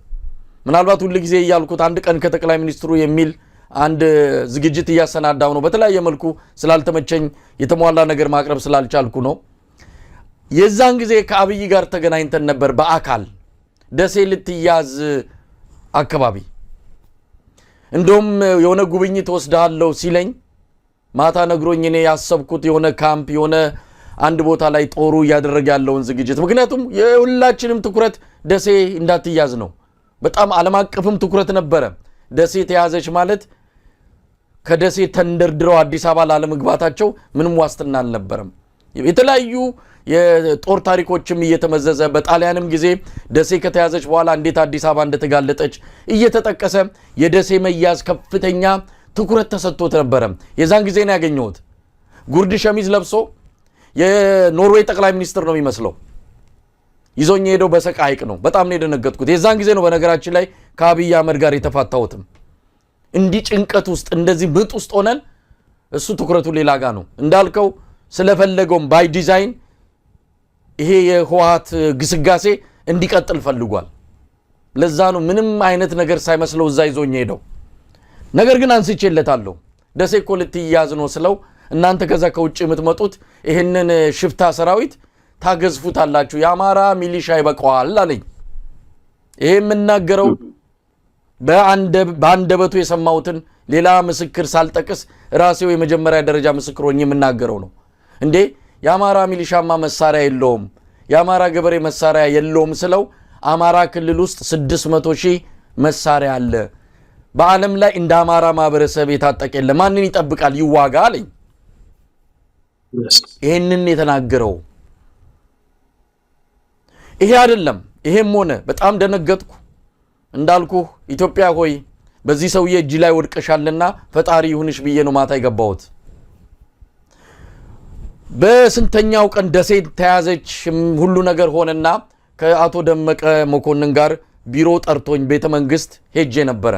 ምናልባት ሁሉ ጊዜ እያልኩት አንድ ቀን ከጠቅላይ ሚኒስትሩ የሚል አንድ ዝግጅት እያሰናዳው ነው። በተለያየ መልኩ ስላልተመቸኝ የተሟላ ነገር ማቅረብ ስላልቻልኩ ነው። የዛን ጊዜ ከአብይ ጋር ተገናኝተን ነበር በአካል ደሴ ልትያዝ አካባቢ። እንደውም የሆነ ጉብኝት ወስዳለሁ ሲለኝ ማታ ነግሮኝ እኔ ያሰብኩት የሆነ ካምፕ የሆነ አንድ ቦታ ላይ ጦሩ እያደረገ ያለውን ዝግጅት፣ ምክንያቱም የሁላችንም ትኩረት ደሴ እንዳትያዝ ነው። በጣም ዓለም አቀፍም ትኩረት ነበረ። ደሴ ተያዘች ማለት ከደሴ ተንደርድረው አዲስ አበባ ላለመግባታቸው ምንም ዋስትና አልነበረም። የተለያዩ የጦር ታሪኮችም እየተመዘዘ በጣሊያንም ጊዜ ደሴ ከተያዘች በኋላ እንዴት አዲስ አበባ እንደተጋለጠች እየተጠቀሰ የደሴ መያዝ ከፍተኛ ትኩረት ተሰጥቶት ነበረ። የዛን ጊዜ ነው ያገኘሁት። ጉርድ ሸሚዝ ለብሶ የኖርዌይ ጠቅላይ ሚኒስትር ነው የሚመስለው። ይዞኝ ሄደው በሰቃ ሐይቅ ነው። በጣም ነው የደነገጥኩት። የዛን ጊዜ ነው በነገራችን ላይ ከአብይ አህመድ ጋር የተፋታሁትም። እንዲህ ጭንቀት ውስጥ እንደዚህ ምጥ ውስጥ ሆነን እሱ ትኩረቱ ሌላ ጋር ነው እንዳልከው። ስለፈለገውም ባይ ዲዛይን ይሄ የህወሓት ግስጋሴ እንዲቀጥል ፈልጓል። ለዛ ነው ምንም አይነት ነገር ሳይመስለው እዛ ይዞኝ ሄደው። ነገር ግን አንስቼለታለሁ። ደሴ እኮ ልትያዝ ነው ስለው እናንተ ከዛ ከውጭ የምትመጡት ይህንን ሽፍታ ሰራዊት ታገዝፉታላችሁ፣ የአማራ ሚሊሻ ይበቃዋል አለኝ። ይሄ የምናገረው በአንደበቱ የሰማሁትን ሌላ ምስክር ሳልጠቅስ ራሴው የመጀመሪያ ደረጃ ምስክር ሆኜ የምናገረው ነው። እንዴ የአማራ ሚሊሻማ መሳሪያ የለውም፣ የአማራ ገበሬ መሳሪያ የለውም ስለው አማራ ክልል ውስጥ 600,000 መሳሪያ አለ። በዓለም ላይ እንደ አማራ ማህበረሰብ የታጠቀ የለም። ማንን ይጠብቃል? ይዋጋ አለኝ። ይሄንን የተናገረው ይሄ አይደለም። ይሄም ሆነ በጣም ደነገጥኩ። እንዳልኩ ኢትዮጵያ ሆይ በዚህ ሰውዬ እጅ ላይ ወድቀሻልና ፈጣሪ ይሁንሽ ብዬ ነው ማታ የገባሁት። በስንተኛው ቀን ደሴ ተያዘች፣ ሁሉ ነገር ሆነና ከአቶ ደመቀ መኮንን ጋር ቢሮ ጠርቶኝ ቤተ መንግስት ሄጄ ነበረ።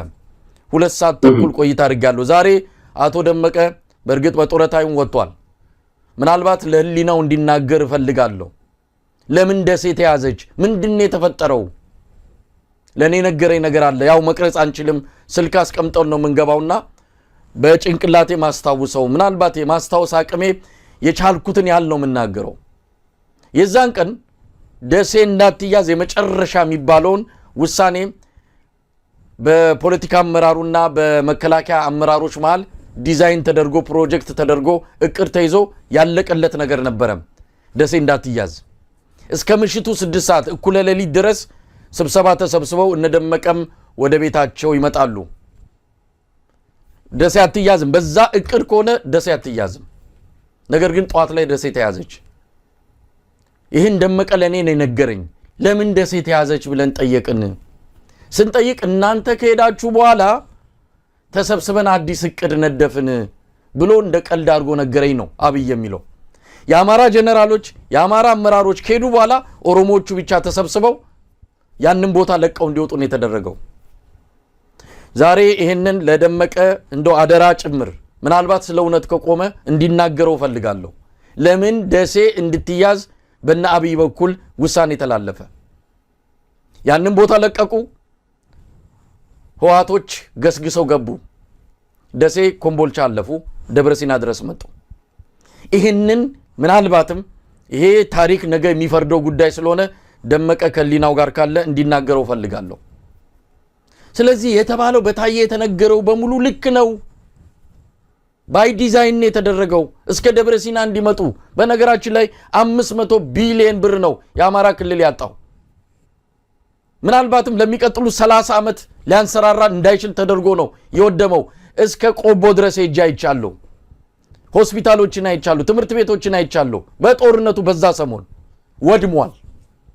2 ሰዓት ተኩል ቆይታ አድርጋለሁ። ዛሬ አቶ ደመቀ በእርግጥ በጡረታው ወጥቷል። ምናልባት ለህሊናው እንዲናገር እፈልጋለሁ። ለምን ደሴ ተያዘች? ምንድነው የተፈጠረው? ለኔ ነገረኝ ነገር አለ። ያው መቅረጽ አንችልም፣ ስልክ አስቀምጠን ነው መንገባውና በጭንቅላቴ ማስታውሰው፣ ምናልባት የማስታወስ አቅሜ የቻልኩትን ያህል ነው የምናገረው። የዛን ቀን ደሴ እንዳትያዝ የመጨረሻ የሚባለውን ውሳኔ በፖለቲካ አመራሩና በመከላከያ አመራሮች መሃል ዲዛይን ተደርጎ ፕሮጀክት ተደርጎ እቅድ ተይዞ ያለቀለት ነገር ነበረ። ደሴ እንዳትያዝ እስከ ምሽቱ 6 ሰዓት እኩለ ሌሊት ድረስ ስብሰባ ተሰብስበው እነደመቀም ወደ ቤታቸው ይመጣሉ። ደሴ አትያዝም። በዛ እቅድ ከሆነ ደሴ አትያዝም። ነገር ግን ጧት ላይ ደሴ ተያዘች። ይህን ደመቀ ለኔ ነው ነገረኝ። ለምን ደሴ ተያዘች ብለን ጠየቅን። ስንጠይቅ እናንተ ከሄዳችሁ በኋላ ተሰብስበን አዲስ እቅድ ነደፍን ብሎ እንደ ቀልድ አድርጎ ነገረኝ ነው አብይ የሚለው። የአማራ ጀነራሎች የአማራ አመራሮች ከሄዱ በኋላ ኦሮሞዎቹ ብቻ ተሰብስበው ያንን ቦታ ለቀው እንዲወጡ ነው የተደረገው። ዛሬ ይሄንን ለደመቀ እንደው አደራ ጭምር ምናልባት ስለ እውነት ከቆመ እንዲናገረው ፈልጋለሁ። ለምን ደሴ እንድትያዝ በእነ አብይ በኩል ውሳኔ ተላለፈ? ያንን ቦታ ለቀቁ። ህወሓቶች ገስግሰው ገቡ። ደሴ ኮምቦልቻ አለፉ፣ ደብረሲና ድረስ መጡ። ይህንን ምናልባትም ይሄ ታሪክ ነገ የሚፈርደው ጉዳይ ስለሆነ ደመቀ ከሊናው ጋር ካለ እንዲናገረው ፈልጋለሁ። ስለዚህ የተባለው በታየ የተነገረው በሙሉ ልክ ነው። ባይ ዲዛይን የተደረገው እስከ ደብረሲና እንዲመጡ። በነገራችን ላይ 500 ቢሊዮን ብር ነው የአማራ ክልል ያጣው። ምናልባትም ለሚቀጥሉ 30 ዓመት ሊያንሰራራ እንዳይችል ተደርጎ ነው የወደመው። እስከ ቆቦ ድረስ ሄጄ አይቻለሁ። ሆስፒታሎችን አይቻለሁ፣ ትምህርት ቤቶችን አይቻለሁ። በጦርነቱ በዛ ሰሞን ወድሟል።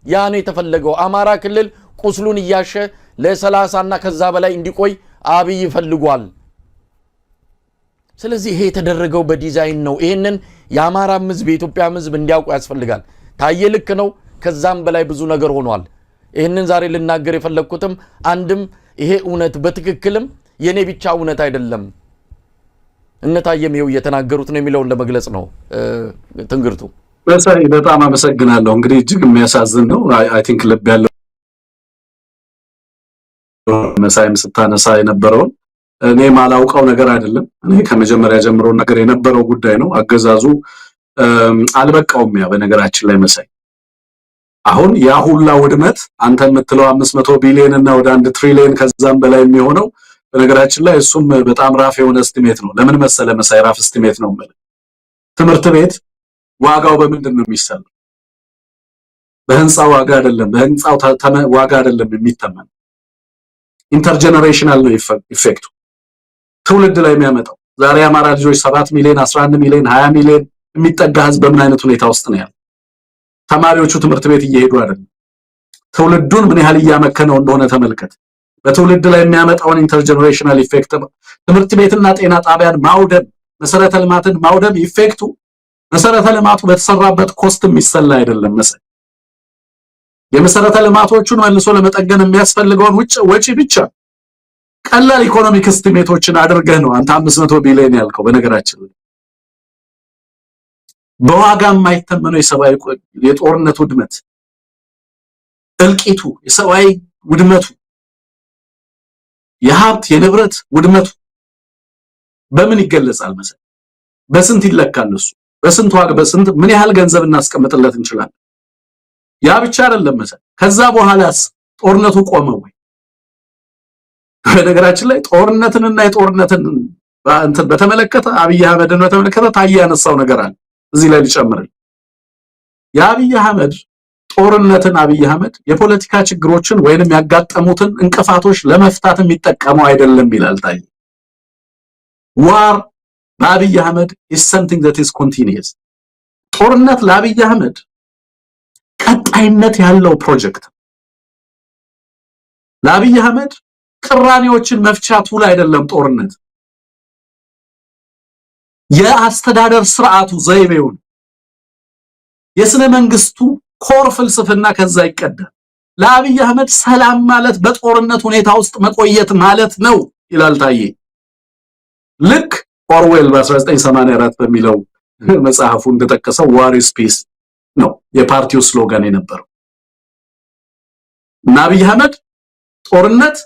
ያ ነው የተፈለገው። አማራ ክልል ቁስሉን እያሸ ለ30 እና ከዛ በላይ እንዲቆይ አብይ ፈልጓል። ስለዚህ ይሄ የተደረገው በዲዛይን ነው። ይሄንን የአማራ ህዝብ የኢትዮጵያ ህዝብ እንዲያውቁ ያስፈልጋል። ታየ ልክ ነው። ከዛም በላይ ብዙ ነገር ሆኗል። ይሄንን ዛሬ ልናገር የፈለኩትም አንድም ይሄ እውነት በትክክልም የኔ ብቻ እውነት አይደለም። እነታየም ይኸው እየተናገሩት ነው የሚለውን ለመግለጽ ነው። ትንግርቱ መሳይ በጣም አመሰግናለሁ። እንግዲህ እጅግ የሚያሳዝን ነው። አይ ቲንክ ልብ ያለው መሳይም ስታነሳ የነበረውን እኔ ማላውቀው ነገር አይደለም። እኔ ከመጀመሪያ ጀምሮ ነገር የነበረው ጉዳይ ነው። አገዛዙ አልበቃውም። ያ በነገራችን ላይ መሳይ አሁን ያ ሁላ ውድመት አንተ የምትለው 500 ቢሊዮን እና ወደ 1 ትሪሊዮን ከዛም በላይ የሚሆነው በነገራችን ላይ እሱም በጣም ራፍ የሆነ እስቲሜት ነው። ለምን መሰለ መሳይ ራፍ እስቲሜት ነው ማለት ትምህርት ቤት ዋጋው በምንድን ነው የሚሰለው? በህንጻው ዋጋ አይደለም። በህንጻው ዋጋ አይደለም የሚተመን ኢንተርጀነሬሽናል ነው ኢፌክቱ ትውልድ ላይ የሚያመጣው። ዛሬ አማራ ልጆች 7 ሚሊዮን 11 ሚሊዮን 20 ሚሊዮን የሚጠጋ ህዝብ በምን አይነት ሁኔታ ውስጥ ነው ያለው? ተማሪዎቹ ትምህርት ቤት እየሄዱ አይደለም። ትውልዱን ምን ያህል እያመከነው እንደሆነ ተመልከት። በትውልድ ላይ የሚያመጣውን ኢንተርጀነሬሽናል ኢፌክት ትምህርት ቤትና ጤና ጣቢያን ማውደም፣ መሰረተ ልማትን ማውደም ኢፌክቱ መሰረተ ልማቱ በተሰራበት ኮስት የሚሰላ አይደለም መሰለ የመሰረተ ልማቶቹን መልሶ ለመጠገን የሚያስፈልገውን ወጪ ብቻ ቀላል ኢኮኖሚክ እስቲሜቶችን አድርገህ ነው አንተ 500 ቢሊዮን ያልከው። በነገራችን ላይ በዋጋ የማይተመነው የሰብአዊ የጦርነት ውድመት እልቂቱ፣ የሰብአዊ ውድመቱ፣ የሀብት የንብረት ውድመቱ በምን ይገለጻል መሰለ? በስንት ይለካል እሱ? በስንት ዋጋ በስንት ምን ያህል ገንዘብ እናስቀምጥለት እንችላለን? ያ ብቻ አይደለም መሰለ ከዛ በኋላስ ጦርነቱ ቆመ ወይ? በነገራችን ላይ ጦርነትንና የጦርነትን እንትን በተመለከተ አብይ አህመድን በተመለከተ ታየ ያነሳው ነገር አለ እዚህ ላይ ልጨምርልህ። የአብይ አህመድ ጦርነትን አብይ አህመድ የፖለቲካ ችግሮችን ወይንም ያጋጠሙትን እንቅፋቶች ለመፍታት የሚጠቀመው አይደለም ይላል ታየ። ዋር በአብይ አህመድ is something that is continuous። ጦርነት ለአብይ አህመድ ቀጣይነት ያለው ፕሮጀክት ለአብይ አህመድ ቅራኔዎችን መፍቻ ቱል አይደለም ጦርነት። የአስተዳደር ስርዓቱ ዘይቤውን የስነ መንግስቱ ኮር ፍልስፍና ከዛ ይቀዳል። ለአብይ አህመድ ሰላም ማለት በጦርነት ሁኔታ ውስጥ መቆየት ማለት ነው ይላል ታዬ። ልክ ኦርዌል በ1984 በሚለው መጽሐፉ እንደተጠቀሰው ዋር ኢዝ ፒስ ነው የፓርቲው ስሎጋን የነበረው። እና አብይ አህመድ ጦርነት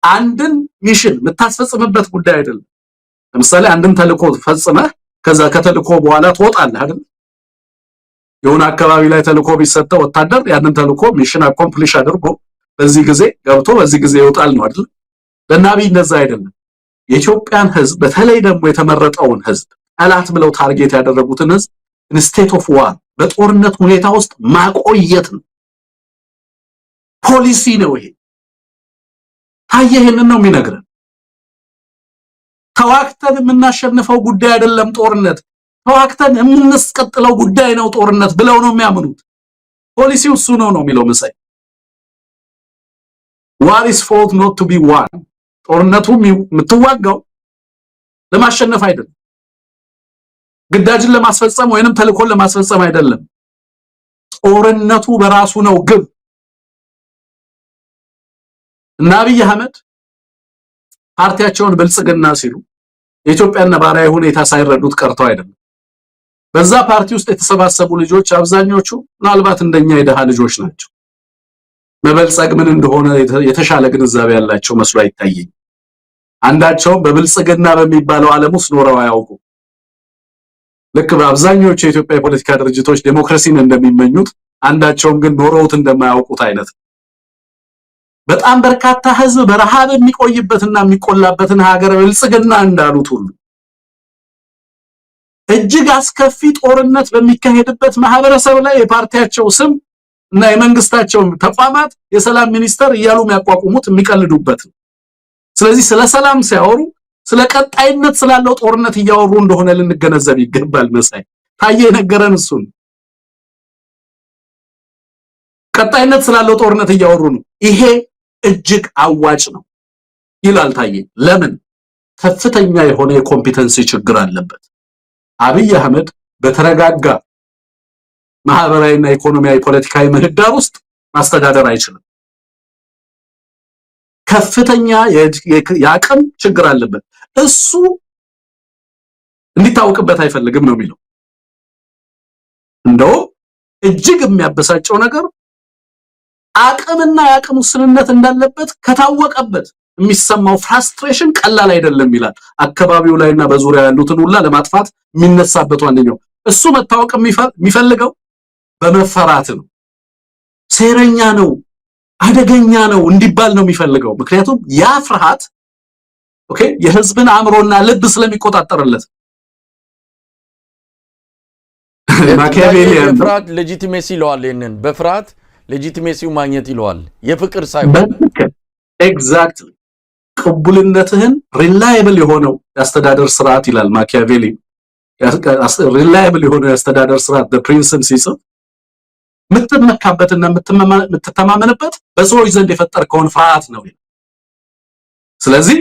አንድን ሚሽን የምታስፈጽምበት ጉዳይ አይደለም። ለምሳሌ አንድን ተልእኮ ፈጽመህ ከዛ ከተልእኮ በኋላ ትወጣለህ አይደል? የሆነ አካባቢ ላይ ተልእኮ ቢሰጠው ወታደር ያንን ተልእኮ ሚሽን አኮምፕሊሽ አድርጎ በዚህ ጊዜ ገብቶ በዚህ ጊዜ ይወጣል ነው አይደል? ለአብይ እንደዛ አይደለም። የኢትዮጵያን ህዝብ በተለይ ደግሞ የተመረጠውን ህዝብ ጠላት ብለው ታርጌት ያደረጉትን ህዝብ ኢንስቴት ኦፍ ዋር በጦርነት ሁኔታ ውስጥ ማቆየት ነው። ፖሊሲ ነው ይሄ። ታየ ይሄንን ነው የሚነግረን። ተዋክተን የምናሸንፈው ጉዳይ አይደለም ጦርነት፣ ተዋክተን የምንስቀጥለው ጉዳይ ነው ጦርነት ብለው ነው የሚያምኑት። ፖሊሲው እሱ ነው የሚለው መሳይ። war is fought not to be won። ጦርነቱ የምትዋጋው ለማሸነፍ አይደለም፣ ግዳጅን ለማስፈጸም ወይንም ተልእኮን ለማስፈጸም አይደለም። ጦርነቱ በራሱ ነው ግብ። እና አብይ አህመድ ፓርቲያቸውን ብልጽግና ሲሉ የኢትዮጵያን ነባራዊ ሁኔታ ሳይረዱት ቀርተው አይደለም። በዛ ፓርቲ ውስጥ የተሰባሰቡ ልጆች አብዛኞቹ ምናልባት እንደኛ የደሃ ልጆች ናቸው። መበልጸግ ምን እንደሆነ የተሻለ ግንዛቤ ያላቸው መስሎ አይታየኝ። አንዳቸውም በብልጽግና በሚባለው ዓለም ውስጥ ኖረው አያውቁ። ልክ በአብዛኞቹ የኢትዮጵያ የፖለቲካ ድርጅቶች ዴሞክራሲን እንደሚመኙት አንዳቸውም ግን ኖረውት እንደማያውቁት አይነት በጣም በርካታ ህዝብ በረሃብ የሚቆይበትና የሚቆላበትን ሀገር ብልጽግና እንዳሉት ሁሉ እጅግ አስከፊ ጦርነት በሚካሄድበት ማህበረሰብ ላይ የፓርቲያቸው ስም እና የመንግስታቸው ተቋማት የሰላም ሚኒስተር እያሉ የሚያቋቁሙት የሚቀልዱበት ነው። ስለዚህ ስለ ሰላም ሲያወሩ ስለ ቀጣይነት ስላለው ጦርነት እያወሩ እንደሆነ ልንገነዘብ ይገባል። መሳይ ታየ ነገረን። እሱን ቀጣይነት ስላለው ጦርነት እያወሩ ነው። ይሄ እጅግ አዋጭ ነው ይላል ታየ። ለምን? ከፍተኛ የሆነ የኮምፒተንሲ ችግር አለበት። አብይ አህመድ በተረጋጋ ማህበራዊና ኢኮኖሚያዊ ፖለቲካዊ ምህዳር ውስጥ ማስተዳደር አይችልም። ከፍተኛ የአቅም ችግር አለበት። እሱ እንዲታወቅበት አይፈልግም ነው የሚለው። እንደው እጅግ የሚያበሳጨው ነገር አቅምና የአቅም ውስንነት እንዳለበት ከታወቀበት የሚሰማው ፍራስትሬሽን ቀላል አይደለም ይላል። አካባቢው ላይና በዙሪያ ያሉትን ሁላ ለማጥፋት የሚነሳበት ዋነኛው እሱ መታወቅ የሚፈልገው በመፈራት ነው። ሴረኛ ነው፣ አደገኛ ነው እንዲባል ነው የሚፈልገው። ምክንያቱም ያ ፍርሃት የህዝብን አእምሮና ልብ ስለሚቆጣጠርለት ማኪያቬሊያን ፍርሃት ሌጂቲሜሲ ይለዋል። ይሄንን በፍርሃት ሌጂቲሜሲው ማግኘት ይለዋል። የፍቅር ሳይሆን ኤግዛክትሊ ቅቡልነትህን ሪላየብል የሆነው ያስተዳደር ስርዓት ይላል ማኪያቬሊ። ሪላየብል የሆነው ያስተዳደር ስርዓት በፕሪንስም ሲጽፍ የምትመካበትና የምትተማመንበት በሰዎች ዘንድ የፈጠርከውን ፍርሃት ነው። ስለዚህ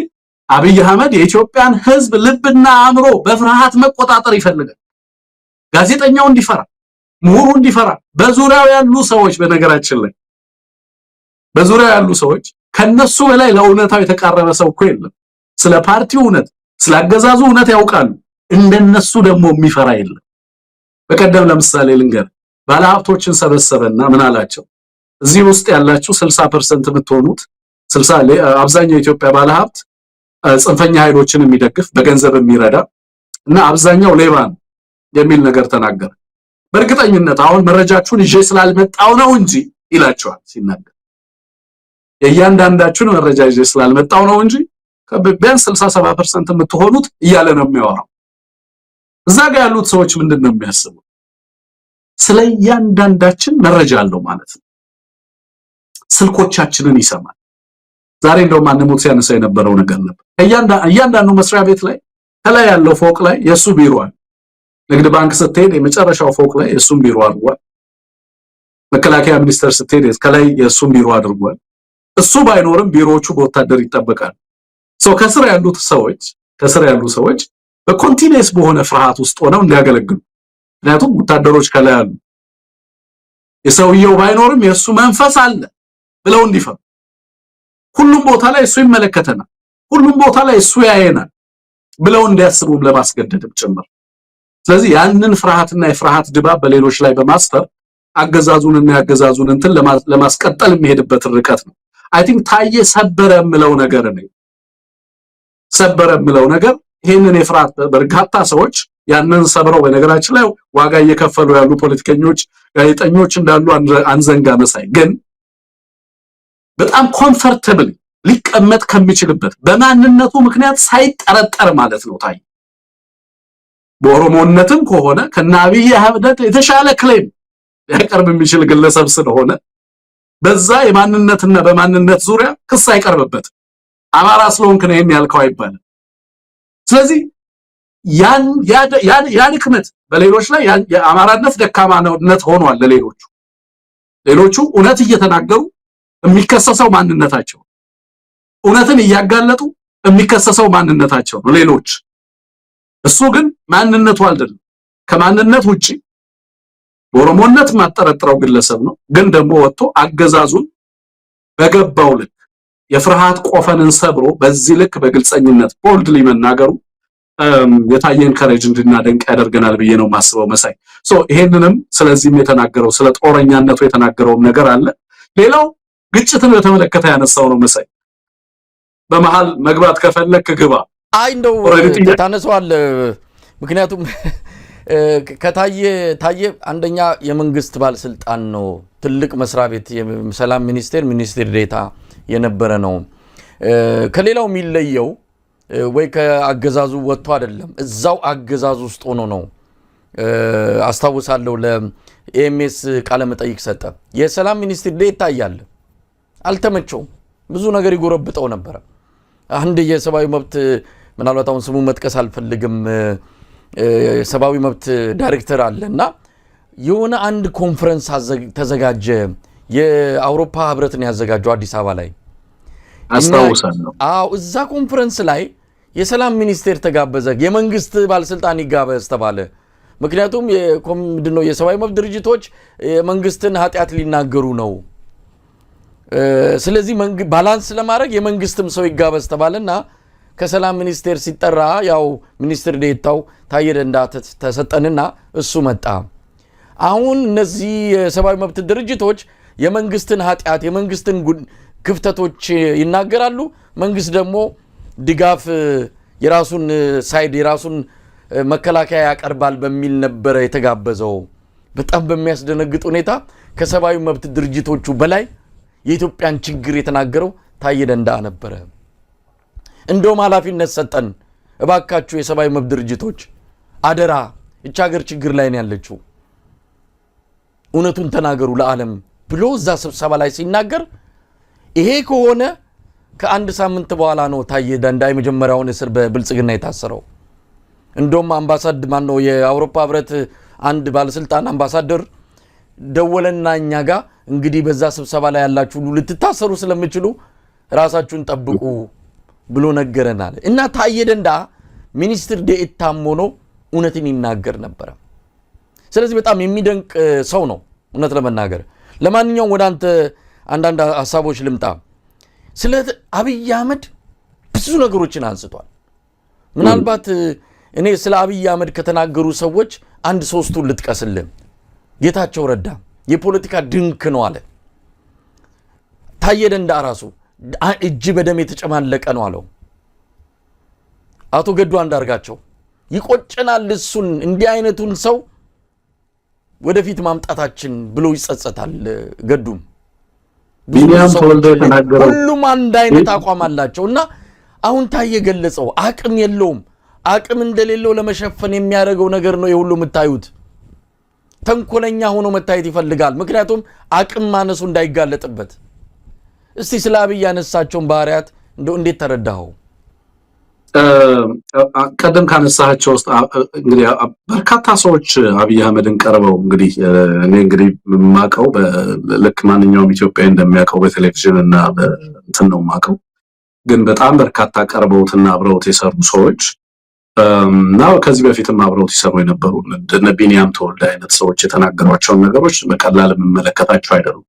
አብይ አህመድ የኢትዮጵያን ህዝብ ልብና አእምሮ በፍርሃት መቆጣጠር ይፈልጋል። ጋዜጠኛው እንዲፈራ፣ ምሁሩ እንዲፈራ፣ በዙሪያው ያሉ ሰዎች በነገራችን ላይ በዙሪያው ያሉ ሰዎች ከነሱ በላይ ለእውነታው የተቃረበ ሰው እኮ የለም። ስለ ፓርቲው እውነት፣ ስለ አገዛዙ እውነት ያውቃሉ። እንደነሱ ደግሞ የሚፈራ የለም። በቀደም ለምሳሌ ልንገር፣ ባለሀብቶችን ሰበሰበና ምን አላቸው? እዚህ ውስጥ ያላችሁ 60% የምትሆኑት አብዛኛው የኢትዮጵያ ባለሀብት ጽንፈኛ ኃይሎችን የሚደግፍ በገንዘብ የሚረዳ እና አብዛኛው ሌባ ነው የሚል ነገር ተናገረ። በእርግጠኝነት አሁን መረጃችሁን ይዤ ስላልመጣው ነው እንጂ ይላቸዋል ሲናገር። የእያንዳንዳችሁን መረጃ ይዤ ስላልመጣው ነው እንጂ ቢያንስ 60-70% የምትሆኑት እያለ ነው የሚያወራው። እዛ ጋር ያሉት ሰዎች ምንድን ነው የሚያስቡት? ስለ እያንዳንዳችን መረጃ አለው ማለት ነው። ስልኮቻችንን ይሰማል። ዛሬ እንደውም ማንሞት ሲያነሳ የነበረው ነገር ነበር። እያንዳንዱ መስሪያ ቤት ላይ ከላይ ያለው ፎቅ ላይ የሱ ቢሮ አለ። ንግድ ባንክ ስትሄድ የመጨረሻው ፎቅ ላይ የሱን ቢሮ አድርጓል። መከላከያ ሚኒስቴር ስትሄድ ከላይ የሱን ቢሮ አድርጓል። እሱ ባይኖርም ቢሮዎቹ በወታደር ይጠበቃሉ። ከስር ያሉ ሰዎች በኮንቲኒየስ በሆነ ፍርሃት ውስጥ ሆነው እንዲያገለግሉ፣ ምክንያቱም ወታደሮች ከላይ አሉ። የሰውየው ባይኖርም የሱ መንፈስ አለ ብለው እንዲፈሩ፣ ሁሉም ቦታ ላይ እሱ ይመለከተናል፣ ሁሉም ቦታ ላይ እሱ ያየናል ብለው እንዲያስቡም ለማስገደድም ጭምር። ስለዚህ ያንን ፍርሃትና የፍርሃት ድባብ በሌሎች ላይ በማስፈር አገዛዙንና ያገዛዙን እንትን ለማስቀጠል የሚሄድበት ርቀት ነው። አይ ቲንክ ታዬ ሰበረ የምለው ነገር ይሄንን የፍርሃት በርካታ ሰዎች ያንን ሰብረው በነገራችን ላይ ዋጋ እየከፈሉ ያሉ ፖለቲከኞች፣ ጋዜጠኞች እንዳሉ አንዘንጋ መሳይ ግን በጣም ኮምፎርታብል ሊቀመጥ ከሚችልበት በማንነቱ ምክንያት ሳይጠረጠር ማለት ነው። ታዬ በኦሮሞነትም ከሆነ ከአብይ አህመድ የተሻለ ክሌም ሊያቀርብ የሚችል ግለሰብ ስለሆነ በዛ የማንነትና በማንነት ዙሪያ ክስ አይቀርብበትም። አማራ ስለሆንክ ነው ይሄን ያልከው አይባልም። ስለዚህ ያን ክመት በሌሎች ላይ የአማራነት ደካማነት ሆኗል። ሌሎቹ እውነት እየተናገሩ የሚከሰሰው ማንነታቸው፣ እውነትን እያጋለጡ የሚከሰሰው ማንነታቸው ነው ሌሎች። እሱ ግን ማንነቱ አይደለም። ከማንነት ውጪ በኦሮሞነት ማጠረጥረው ግለሰብ ነው። ግን ደግሞ ወጥቶ አገዛዙን በገባው ልክ የፍርሃት ቆፈንን ሰብሮ በዚህ ልክ በግልጸኝነት ቦልድሊ መናገሩ የታየን ከሬጅ እንድናደንቅ ያደርገናል ብዬ ነው ማስበው መሳይ። ይሄንንም ስለዚህም የተናገረው ስለ ጦረኛነቱ የተናገረውም ነገር አለ። ሌላው ግጭትን በተመለከተ ያነሳው ነው መሳይ። በመሃል መግባት ከፈለክ ግባ። አይ እንደው ታነሳዋል። ምክንያቱም ታየ አንደኛ የመንግስት ባለስልጣን ነው። ትልቅ መስሪያ ቤት የሰላም ሚኒስቴር ዴታ የነበረ ነው። ከሌላው የሚለየው ወይ ከአገዛዙ ወጥቶ አይደለም፣ እዛው አገዛዙ ውስጥ ሆኖ ነው። አስታውሳለሁ ለኤምኤስ ቃለ መጠይቅ ሰጠ። የሰላም ሚኒስቴር ዴታ እያለ አልተመቸውም። ብዙ ነገር ይጎረብጠው ነበር። አንድ የሰብአዊ መብት ምናልባት አሁን ስሙ መጥቀስ አልፈልግም ሰብአዊ መብት ዳይሬክተር አለና የሆነ አንድ ኮንፈረንስ ተዘጋጀ። የአውሮፓ ህብረትን ያዘጋጀው አዲስ አበባ ላይ አስታውሳለሁ። እዛ ኮንፈረንስ ላይ የሰላም ሚኒስቴር ተጋበዘ። የመንግስት ባለስልጣን ይጋበዝ ተባለ። ምክንያቱም ምንድነው የሰብአዊ መብት ድርጅቶች የመንግስትን ኃጢአት ሊናገሩ ነው። ስለዚህ ባላንስ ለማድረግ የመንግስትም ሰው ይጋበዝ ተባለና ከሰላም ሚኒስቴር ሲጠራ ያው ሚኒስትር ዴታው ታዬ ደንደዓ ተሰጠንና እሱ መጣ። አሁን እነዚህ የሰብአዊ መብት ድርጅቶች የመንግስትን ኃጢያት የመንግስትን ክፍተቶች ይናገራሉ። መንግስት ደግሞ ድጋፍ የራሱን ሳይድ የራሱን መከላከያ ያቀርባል በሚል ነበር የተጋበዘው። በጣም በሚያስደነግጥ ሁኔታ ከሰብአዊ መብት ድርጅቶቹ በላይ የኢትዮጵያን ችግር የተናገረው ታዬ ደንደዓ ነበረ። እንደውም ኃላፊነት ሰጠን፣ እባካችሁ የሰብአዊ መብት ድርጅቶች አደራ፣ እቺ ሀገር ችግር ላይ ነው ያለችው፣ እውነቱን ተናገሩ ለዓለም ብሎ እዛ ስብሰባ ላይ ሲናገር፣ ይሄ ከሆነ ከአንድ ሳምንት በኋላ ነው ታዬ ደንደዓ የመጀመሪያውን እስር በብልጽግና የታሰረው። እንደውም አምባሳደር ማን ነው የአውሮፓ ህብረት አንድ ባለስልጣን አምባሳደር ደወለና እኛ ጋር እንግዲህ በዛ ስብሰባ ላይ ያላችሁ ሁሉ ልትታሰሩ ስለምትችሉ ራሳችሁን ጠብቁ ብሎ ነገረናል። እና ታዬ ደንደዓ ሚኒስትር ዴኤታም ሆኖ እውነትን ይናገር ነበር። ስለዚህ በጣም የሚደንቅ ሰው ነው እውነት ለመናገር። ለማንኛውም ወደ አንተ አንዳንድ ሐሳቦች ልምጣ። ስለ አብይ አህመድ ብዙ ነገሮችን አንስቷል። ምናልባት እኔ ስለ አብይ አህመድ ከተናገሩ ሰዎች አንድ ሶስቱን ልጥቀስልህ። ጌታቸው ረዳ የፖለቲካ ድንክ ነው አለ። ታዬ ደንደዓ ራሱ እጅ በደም የተጨማለቀ ነው አለው። አቶ ገዱ አንዳርጋቸው ይቆጨናል እሱን እንዲህ አይነቱን ሰው ወደፊት ማምጣታችን ብሎ ይጸጸታል። ገዱም ቢኒያም ተወልደ የተናገረው ሁሉም አንድ አይነት አቋም አላቸው። እና አሁን ታዬ ገለጸው አቅም የለውም። አቅም እንደሌለው ለመሸፈን የሚያደርገው ነገር ነው የሁሉ የምታዩት። ተንኮለኛ ሆኖ መታየት ይፈልጋል፣ ምክንያቱም አቅም ማነሱ እንዳይጋለጥበት። እስቲ ስለ አብይ ያነሳቸውን ባህሪያት እንደው እንዴት ተረዳኸው? ቀደም ካነሳቸው ውስጥ እንግዲህ በርካታ ሰዎች አብይ አህመድን ቀርበው እንግዲህ እኔ እንግዲህ ማቀው ልክ ማንኛውም ኢትዮጵያዊ እንደሚያቀው በቴሌቪዥን እና በእንትን ነው ማቀው፣ ግን በጣም በርካታ ቀርበውትና አብረውት የሰሩ ሰዎች እና ከዚህ በፊትም አብረውት ይሰሩ የነበሩ እነ ቢኒያም ተወልደ አይነት ሰዎች የተናገሯቸውን ነገሮች በቀላል የምመለከታቸው አይደሉም።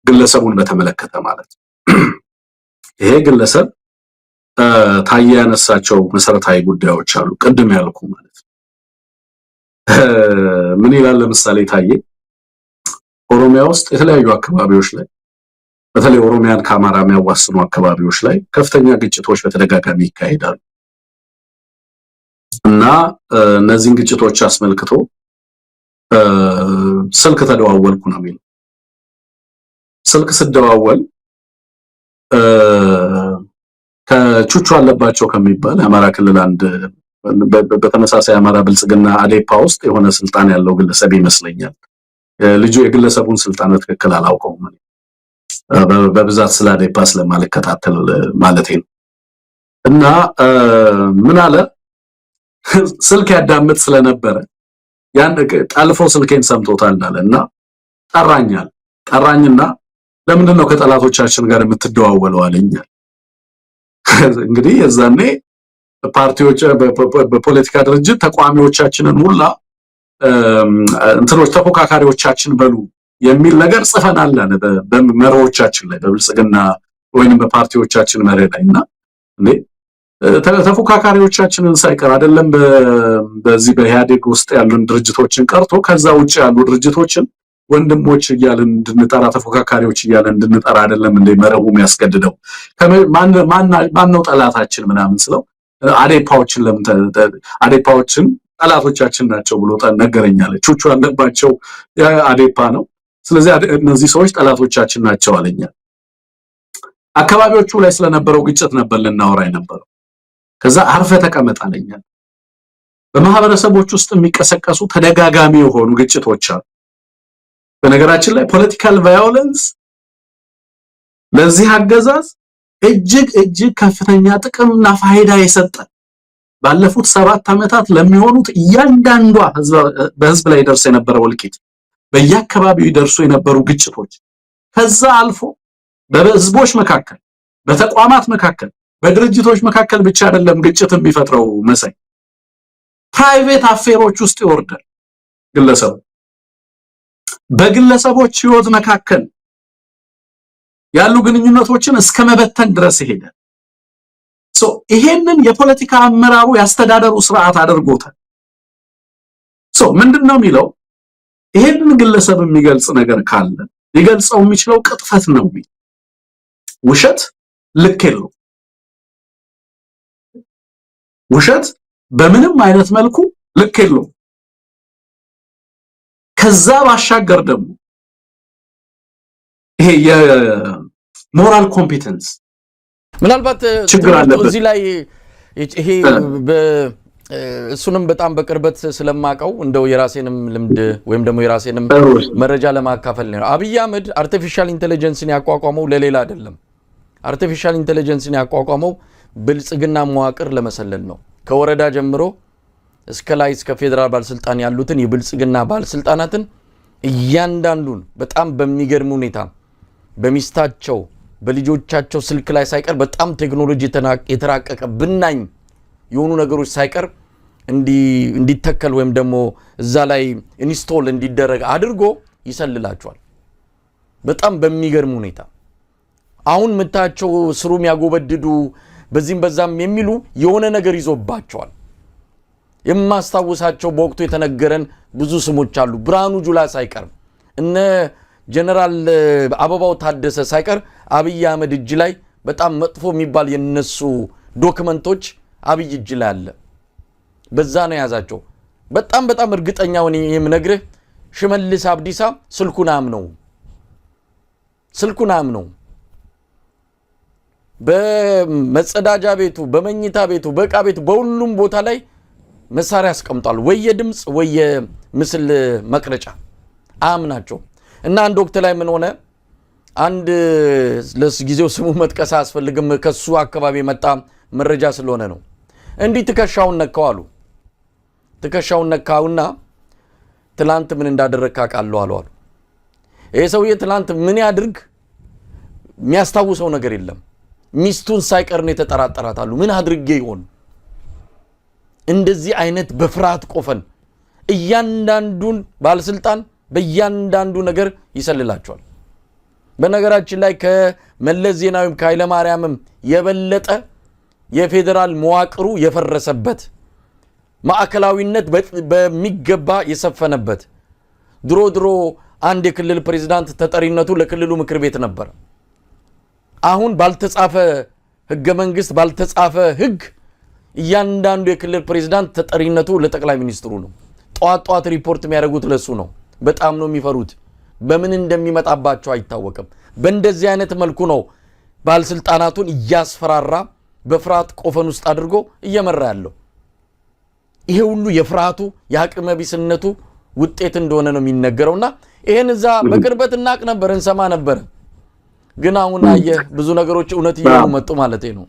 ግለሰቡን በተመለከተ ማለት ይሄ ግለሰብ ታዬ ያነሳቸው መሰረታዊ ጉዳዮች አሉ። ቅድም ያልኩ ማለት ምን ይላል? ለምሳሌ ታዬ ኦሮሚያ ውስጥ የተለያዩ አካባቢዎች ላይ በተለይ ኦሮሚያን ከአማራ የሚያዋስኑ አካባቢዎች ላይ ከፍተኛ ግጭቶች በተደጋጋሚ ይካሄዳሉ እና እነዚህን ግጭቶች አስመልክቶ ስልክ ተደዋወልኩ ነው የሚለው። ስልክ ስደዋወል ከቹቹ አለባቸው ከሚባል የአማራ ክልል አንድ በተመሳሳይ አማራ ብልጽግና አዴፓ ውስጥ የሆነ ስልጣን ያለው ግለሰብ ይመስለኛል። ልጁ የግለሰቡን ስልጣን በትክክል አላውቀውም፣ በብዛት ስለ አዴፓ ስለማልከታተል ማለቴ ነው። እና ምን አለ ስልክ ያዳምጥ ስለነበረ ያን ጣልፎ ስልኬን ሰምቶታል አለና ጠራኝና ለምንድን ነው ከጠላቶቻችን ጋር የምትደዋወለው አለኛል። እንግዲህ የዛኔ ፓርቲዎች በፖለቲካ ድርጅት ተቋሚዎቻችንን ሁላ እንትኖች ተፎካካሪዎቻችን በሉ የሚል ነገር ጽፈናል አለ በመሪዎቻችን ላይ በብልጽግና ወይንም በፓርቲዎቻችን መሪ ላይና እንዴ ተፎካካሪዎቻችንን ሳይቀር አይደለም በዚህ በኢህአዴግ ውስጥ ያሉን ድርጅቶችን ቀርቶ ከዛ ውጪ ያሉ ድርጅቶችን ወንድሞች እያልን እንድንጠራ ተፎካካሪዎች እያልን እንድንጠራ አይደለም እንደ መረቡ የሚያስገድደው። ማን ነው ጠላታችን ምናምን ስለው አዴፓዎችን ለምን አዴፓዎችን ጠላቶቻችን ናቸው ብሎ ነገረኛለ። ቹቹ ያለባቸው አዴፓ ነው፣ ስለዚህ እነዚህ ሰዎች ጠላቶቻችን ናቸው አለኛ። አካባቢዎቹ ላይ ስለነበረው ግጭት ነበር ልናወራ የነበረው። ከዛ አርፈ ተቀመጥ አለኛ። በማህበረሰቦች ውስጥ የሚቀሰቀሱ ተደጋጋሚ የሆኑ ግጭቶች አሉ። በነገራችን ላይ ፖለቲካል ቫዮለንስ ለዚህ አገዛዝ እጅግ ከፍተኛ ጥቅምና ፋይዳ የሰጠ ባለፉት 7 ዓመታት ለሚሆኑት እያንዳንዷ በህዝብ ላይ ደርሶ የነበረው እልቂት፣ በየአካባቢው ይደርሱ የነበሩ ግጭቶች፣ ከዛ አልፎ በህዝቦች መካከል፣ በተቋማት መካከል፣ በድርጅቶች መካከል ብቻ አይደለም ግጭት የሚፈጥረው መሳይ ፕራይቬት አፌሮች ውስጥ ይወርዳል። ግለሰቡ በግለሰቦች ህይወት መካከል ያሉ ግንኙነቶችን እስከ መበተን ድረስ ይሄዳል። ይሄንን የፖለቲካ አመራሩ ያስተዳደሩ ስርዓት አድርጎታል። ምንድነው የሚለው ይሄንን ግለሰብ የሚገልጽ ነገር ካለ ሊገልጸው የሚችለው ቅጥፈት ነው። ውሸት ልክ የለው። ውሸት በምንም አይነት መልኩ ልክ የለው። ከዛ ባሻገር ደግሞ ይሄ የሞራል ኮምፒተንስ ምናልባት ችግር አለበት እዚህ ላይ ይሄ እሱንም በጣም በቅርበት ስለማቀው እንደው የራሴንም ልምድ ወይም ደግሞ የራሴንም መረጃ ለማካፈል ነው። አብይ አህመድ አርቲፊሻል ኢንተለጀንስን ያቋቋመው ለሌላ አይደለም። አርቲፊሻል ኢንተለጀንስን ያቋቋመው ብልጽግና መዋቅር ለመሰለል ነው። ከወረዳ ጀምሮ እስከ ላይ እስከ ፌደራል ባለስልጣን ያሉትን የብልጽግና ባለስልጣናትን እያንዳንዱን በጣም በሚገርም ሁኔታ በሚስታቸው በልጆቻቸው ስልክ ላይ ሳይቀር በጣም ቴክኖሎጂ የተራቀቀ ብናኝ የሆኑ ነገሮች ሳይቀር እንዲተከል ወይም ደግሞ እዛ ላይ ኢንስቶል እንዲደረግ አድርጎ ይሰልላቸዋል። በጣም በሚገርም ሁኔታ አሁን ምታቸው ስሩም ያጎበድዱ በዚህም በዛም የሚሉ የሆነ ነገር ይዞባቸዋል። የማስታውሳቸው በወቅቱ የተነገረን ብዙ ስሞች አሉ። ብርሃኑ ጁላ ሳይቀር እነ ጀነራል አበባው ታደሰ ሳይቀር አብይ አህመድ እጅ ላይ በጣም መጥፎ የሚባል የነሱ ዶክመንቶች አብይ እጅ ላይ አለ። በዛ ነው ያዛቸው። በጣም እርግጠኛው ነኝ የምነግርህ ሽመልስ አብዲሳ ስልኩን አምነው በመጸዳጃ ቤቱ በመኝታ ቤቱ በቃ ቤቱ በሁሉም ቦታ ላይ መሳሪያ አስቀምጧል። ወይ ድምጽ ወይ ምስል መቅረጫ አምናቸው እና አንድ ወቅት ላይ ምን ሆነ? አንድ ለጊዜው ስሙ መጥቀስ አያስፈልግም ከሱ አካባቢ መጣ መረጃ ስለሆነ ነው። እንዲህ ትከሻውን ነካው አሉ። ትከሻውን ነካውና ትላንት ምን እንዳደረካ ቃለው አሉ። ይሄ ሰውዬ ትላንት ምን ያድርግ የሚያስታውሰው ነገር የለም። ሚስቱን ሳይቀር ነው የተጠራጠራታሉ። ምን አድርጌ ይሆን? እንደዚህ አይነት በፍርሃት ቆፈን እያንዳንዱን ባለስልጣን በእያንዳንዱ ነገር ይሰልላቸዋል። በነገራችን ላይ ከመለስ ዜናዊም ከኃይለ ማርያምም የበለጠ የፌደራል መዋቅሩ የፈረሰበት ማዕከላዊነት በሚገባ የሰፈነበት ድሮ አንድ የክልል ፕሬዝዳንት ተጠሪነቱ ለክልሉ ምክር ቤት ነበር። አሁን ባልተጻፈ ህገ መንግስት ባልተጻፈ ህግ እያንዳንዱ የክልል ፕሬዝዳንት ተጠሪነቱ ለጠቅላይ ሚኒስትሩ ነው። ጧት ሪፖርት የሚያደርጉት ለሱ ነው። በጣም ነው የሚፈሩት። በምን እንደሚመጣባቸው አይታወቅም። በእንደዚህ አይነት መልኩ ነው ባለስልጣናቱን እያስፈራራ በፍርሃት ቆፈን ውስጥ አድርጎ እየመራ ያለው። ይሄ ሁሉ የፍርሃቱ የአቅመ ቢስነቱ ውጤት እንደሆነ ነው የሚነገረውና ይሄን እዛ በቅርበት እናቅ ነበር እንሰማ ነበር። ግን አሁን አየህ ብዙ ነገሮች እውነት እየሆኑ መጡ ማለት ነው።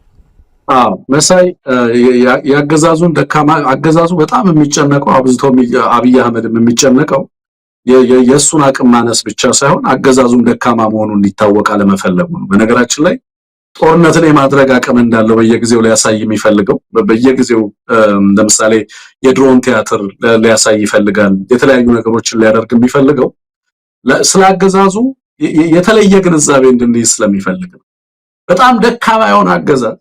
መሳይ ያገዛዙን ደካማ አገዛዙ በጣም የሚጨነቀው አብዝቶ አብይ አህመድ የሚጨነቀው የሱን አቅም ማነስ ብቻ ሳይሆን አገዛዙም ደካማ መሆኑን እንዲታወቅ አለመፈለጉ ነው። በነገራችን ላይ ጦርነትን የማድረግ አቅም እንዳለው በየጊዜው ሊያሳይ የሚፈልገው በየጊዜው ለምሳሌ የድሮን ቲያትር ሊያሳይ ይፈልጋል። የተለያዩ ነገሮችን ሊያደርግ የሚፈልገው ስላገዛዙ የተለየ ግንዛቤ እንድንይዝ ስለሚፈልግ ነው። በጣም ደካማ የሆነ አገዛዝ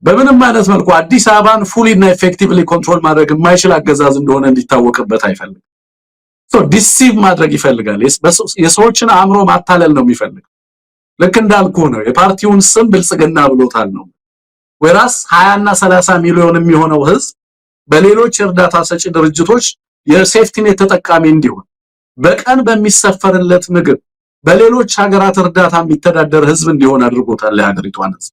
በምንም አይነት መልኩ አዲስ አበባን ፉሊ እና ኤፌክቲቭሊ ኮንትሮል ማድረግ የማይችል አገዛዝ እንደሆነ እንዲታወቅበት አይፈልግም። ዲሲቭ ማድረግ ይፈልጋል። የሰዎችን አእምሮ ማታለል ነው የሚፈልገው። ልክ እንዳልኩ ነው። የፓርቲውን ስም ብልጽግና ብሎታል ነው። ወራስ 20 እና 30 ሚሊዮን የሚሆነው ህዝብ በሌሎች እርዳታ ሰጪ ድርጅቶች የሴፍቲኔት ተጠቃሚ እንዲሆን በቀን በሚሰፈርለት ምግብ በሌሎች ሀገራት እርዳታ የሚተዳደር ህዝብ እንዲሆን አድርጎታል። ለሀገሪቷን ህዝብ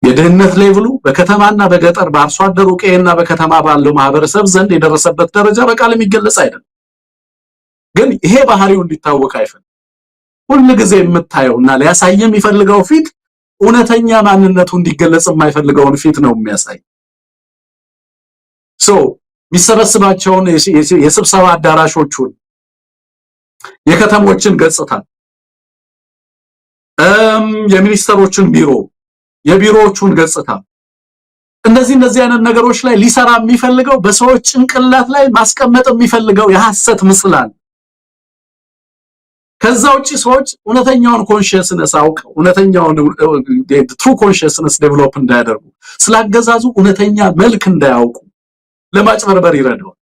የድህነት ሌቭሉ በከተማና በገጠር በአርሶ አደሩ ቀየና በከተማ ባለው ማህበረሰብ ዘንድ የደረሰበት ደረጃ በቃል የሚገለጽ አይደለም። ግን ይሄ ባህሪው እንዲታወቅ አይፈልግም። ሁሉ ጊዜ የምታየውና ሊያሳይ የሚፈልገው ፊት እውነተኛ ማንነቱ እንዲገለጽ የማይፈልገውን ፊት ነው የሚያሳይ። የሚሰበስባቸውን የስብሰባ አዳራሾቹን የከተሞችን ገጽታ የሚኒስተሮችን ቢሮ የቢሮዎቹን ገጽታ እነዚህ አይነት ነገሮች ላይ ሊሰራ የሚፈልገው በሰዎች ጭንቅላት ላይ ማስቀመጥ የሚፈልገው የሐሰት ምስል አለ። ከዛ ውጪ ሰዎች እውነተኛውን ኮንሺየስነስ አውቀው እውነተኛውን ትሩ ኮንሺየስነስ ዴቨሎፕ እንዳያደርጉ ስላገዛዙ እውነተኛ መልክ እንዳያውቁ ለማጭበርበር ይረዳዋል።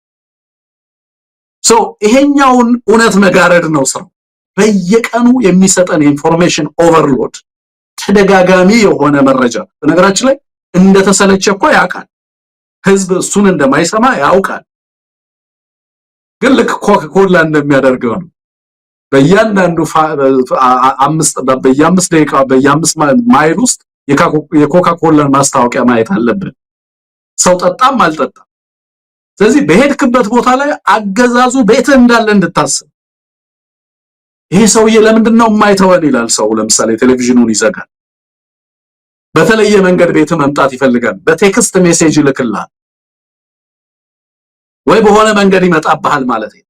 ይሄኛውን እውነት መጋረድ ነው ስራው። በየቀኑ የሚሰጠን ኢንፎርሜሽን ኦቨርሎድ፣ ተደጋጋሚ የሆነ መረጃ። በነገራችን ላይ እንደተሰለቸ እኮ ያውቃል ህዝብ፣ እሱን እንደማይሰማ ያውቃል። ግን ልክ ኮካ-ኮላ እንደሚያደርገው ነው። በእያንዳንዱ በየ5 ደቂቃ በየ5 ማይል ውስጥ የኮካ-ኮላን ማስታወቂያ ማየት አለብን፣ ሰው ጠጣም አልጠጣም። ስለዚህ በሄድክበት ቦታ ላይ አገዛዙ ቤትህ እንዳለ እንድታስብ። ይሄ ሰውዬ ለምንድነው የማይተወን ይላል ሰው። ለምሳሌ ቴሌቪዥኑን ይዘጋል፣ በተለየ መንገድ ቤት መምጣት ይፈልጋል፣ በቴክስት ሜሴጅ ይልክልሃል፣ ወይ በሆነ መንገድ ይመጣብሃል ማለት ነው።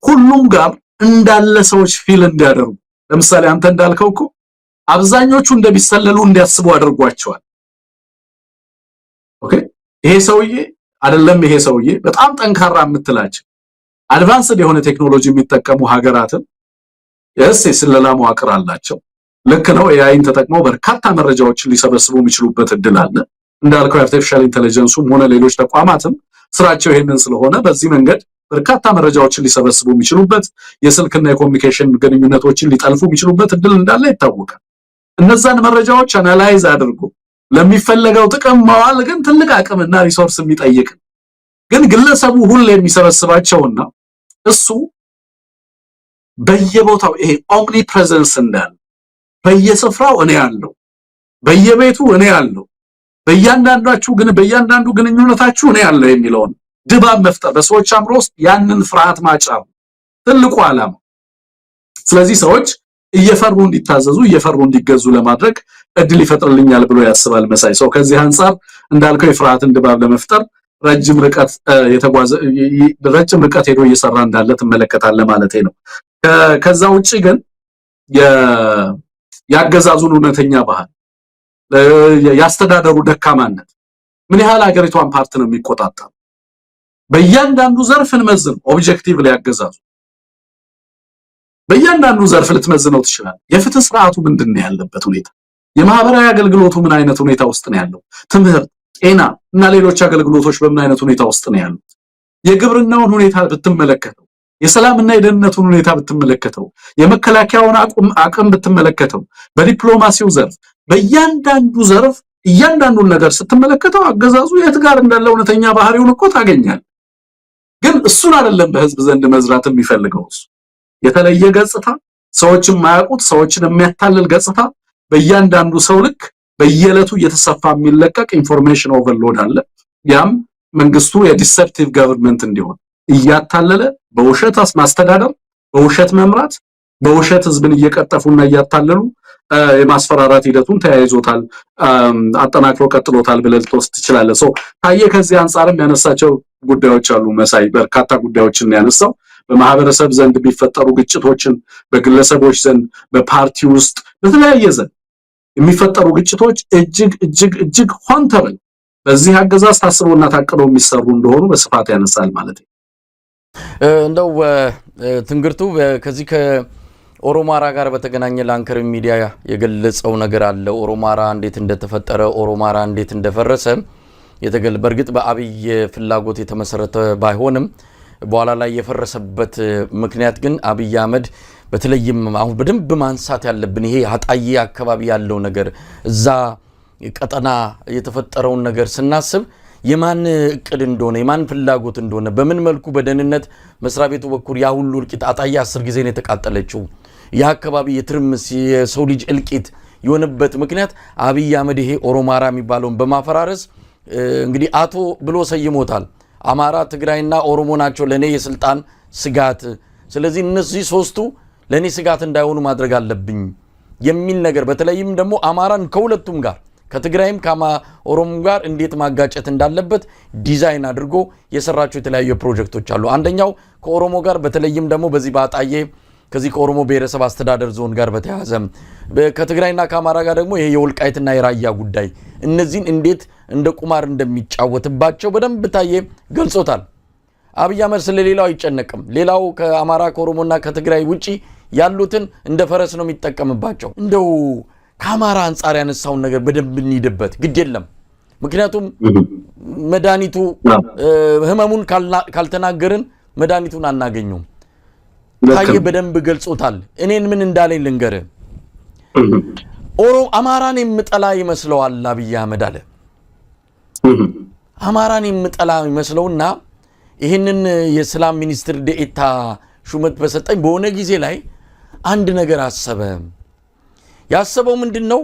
ሁሉም ጋር እንዳለ ሰዎች ፊል እንዲያደርጉ። ለምሳሌ አንተ እንዳልከው እኮ አብዛኞቹ እንደሚሰለሉ እንዲያስቡ አድርጓቸዋል። ኦኬ ይሄ ሰውዬ አይደለም ይሄ ሰውዬ በጣም ጠንካራ የምትላቸው አድቫንስድ የሆነ ቴክኖሎጂ የሚጠቀሙ ሀገራትን የስለላ መዋቅር አላቸው። ልክ ነው። ኤአይን ተጠቅመው በርካታ መረጃዎችን ሊሰበስቡ የሚችሉበት እድል አለ። እንዳልከው አርቲፊሻል ኢንተለጀንሱም ሆነ ሌሎች ተቋማትም ስራቸው ይሄንን ስለሆነ በዚህ መንገድ በርካታ መረጃዎችን ሊሰበስቡ የሚችሉበት የስልክና የኮሙኒኬሽን ግንኙነቶችን ሊጠልፉ የሚችሉበት እድል እንዳለ ይታወቃል። እነዛን መረጃዎች አናላይዝ አድርጎ ለሚፈለገው ጥቅም ማዋል ግን ትልቅ አቅምና ሪሶርስ የሚጠይቅ። ግን ግለሰቡ ሁሉ የሚሰበስባቸውና እሱ በየቦታው ይሄ ኦምኒ ፕሬዘንስ እንዳለ በየስፍራው እኔ ያለው በየቤቱ እኔ ያለው በእያንዳንዱ ግንኙነታችሁ እኔ ያለው የሚለውን ድባብ መፍጠር በሰዎች አእምሮ ውስጥ ያንን ፍርሃት ማጫር ትልቁ ዓላማ። ስለዚህ ሰዎች እየፈሩ እንዲታዘዙ እየፈሩ እንዲገዙ ለማድረግ እድል ይፈጥርልኛል ብሎ ያስባል መሳይ ሰው። ከዚህ አንፃር እንዳልከው የፍርሃትን ድባብ ለመፍጠር ረጅም ርቀት ሄዶ እየሰራ እንዳለ ትመለከታለህ ማለት ነው። ከዛ ውጪ ግን ያገዛዙን እውነተኛ ባህል፣ ያስተዳደሩ ደካማነት ምን ያህል ሀገሪቷን ፓርት ነው የሚቆጣጠር በእያንዳንዱ ዘርፍ እንመዝን። ኦብጀክቲቭ ላይ ያገዛዙ በእያንዳንዱ ዘርፍ ልትመዝነው ትችላለህ። የፍትህ ስርዓቱ ምንድነው ያለበት ሁኔታ፣ የማህበራዊ አገልግሎቱ ምን አይነት ሁኔታ ውስጥ ነው ያለው፣ ትምህርት፣ ጤና እና ሌሎች አገልግሎቶች በምን አይነት ሁኔታ ውስጥ ነው ያሉት፣ የግብርናውን ሁኔታ ብትመለከተው፣ የሰላምና የደህንነቱን ሁኔታ ብትመለከተው፣ የመከላከያውን አቅም ብትመለከተው፣ በዲፕሎማሲው ዘርፍ በእያንዳንዱ ዘርፍ እያንዳንዱን ነገር ስትመለከተው አገዛዙ የት ጋር እንዳለ እውነተኛ ባህሪውን እኮ ታገኛለህ። ግን እሱን አይደለም በህዝብ ዘንድ መዝራት የሚፈልገው። እሱ የተለየ ገጽታ፣ ሰዎችን ማያውቁት ሰዎችን የሚያታልል ገጽታ በእያንዳንዱ ሰው ልክ በየዕለቱ እየተሰፋ የሚለቀቅ ኢንፎርሜሽን ኦቨርሎድ አለ። ያም መንግስቱ የዲሰፕቲቭ ገቨርንመንት እንዲሆን እያታለለ በውሸት ማስተዳደር፣ በውሸት መምራት፣ በውሸት ህዝብን እየቀጠፉና እያታለሉ የማስፈራራት ሂደቱን ተያይዞታል፣ አጠናክሮ ቀጥሎታል ብለህ ልትወስድ ትችላለህ። ታየ ከዚህ አንፃርም ያነሳቸው ጉዳዮች አሉ መሳይ። በርካታ ጉዳዮችን ያነሳው በማህበረሰብ ዘንድ የሚፈጠሩ ግጭቶችን፣ በግለሰቦች ዘንድ፣ በፓርቲ ውስጥ፣ በተለያየ ዘንድ የሚፈጠሩ ግጭቶች እጅግ ሆን ተብለው በዚህ አገዛዝ ታስቦና ታቅደው የሚሰሩ እንደሆኑ በስፋት ያነሳል ማለት ነው። እንደው ትንግርቱ ከዚህ ከኦሮማራ ጋር በተገናኘ ለአንከር ሚዲያ የገለጸው ነገር አለ። ኦሮማራ እንዴት እንደተፈጠረ፣ ኦሮማራ እንዴት እንደፈረሰ በእርግጥ በአብይ ፍላጎት የተመሰረተ ባይሆንም በኋላ ላይ የፈረሰበት ምክንያት ግን አብይ አህመድ በተለይም አሁን በደንብ ማንሳት ያለብን ይሄ አጣዬ አካባቢ ያለው ነገር፣ እዛ ቀጠና የተፈጠረውን ነገር ስናስብ የማን እቅድ እንደሆነ የማን ፍላጎት እንደሆነ በምን መልኩ በደህንነት መስሪያ ቤቱ በኩል ያ ሁሉ እልቂት አጣዬ 10 ጊዜ ነው የተቃጠለችው። ያ አካባቢ የትርምስ የሰው ልጅ እልቂት የሆነበት ምክንያት አብይ አህመድ ይሄ ኦሮማራ የሚባለውን በማፈራረስ እንግዲህ አቶ ብሎ ሰይሞታል። አማራ፣ ትግራይና ኦሮሞ ናቸው ለኔ የስልጣን ስጋት፣ ስለዚህ እነዚህ ሶስቱ ለኔ ስጋት እንዳይሆኑ ማድረግ አለብኝ የሚል ነገር፣ በተለይም ደግሞ አማራን ከሁለቱም ጋር ከትግራይም ከኦሮሞ ጋር እንዴት ማጋጨት እንዳለበት ዲዛይን አድርጎ የሰራቸው የተለያዩ ፕሮጀክቶች አሉ። አንደኛው ከኦሮሞ ጋር በተለይም ደግሞ በዚህ ባጣዬ ከዚህ ከኦሮሞ ብሔረሰብ አስተዳደር ዞን ጋር በተያያዘ ከትግራይና ከአማራ ጋር ደግሞ ይሄ የወልቃይትና የራያ ጉዳይ እነዚህን እንዴት እንደ ቁማር እንደሚጫወትባቸው በደንብ ታየ ገልጾታል። አብይ አህመድ ስለሌላው አይጨነቅም። ሌላው ከአማራ ከኦሮሞና ከትግራይ ውጪ ያሉትን እንደ ፈረስ ነው የሚጠቀምባቸው። እንደው ከአማራ አንጻር ያነሳውን ነገር በደንብ እንሂድበት ግድ የለም። ምክንያቱም መድኃኒቱ ህመሙን ካልተናገርን መድኃኒቱን አናገኘውም። ታየ በደንብ ገልጾታል። እኔን ምን እንዳለኝ ልንገርህ። አማራን የምጠላ ይመስለዋል አብይ አህመድ አለ። አማራን የምጠላ ይመስለውና ይህንን የሰላም ሚኒስትር ዴኤታ ሹመት በሰጠኝ በሆነ ጊዜ ላይ አንድ ነገር አሰበ። ያሰበው ምንድነው?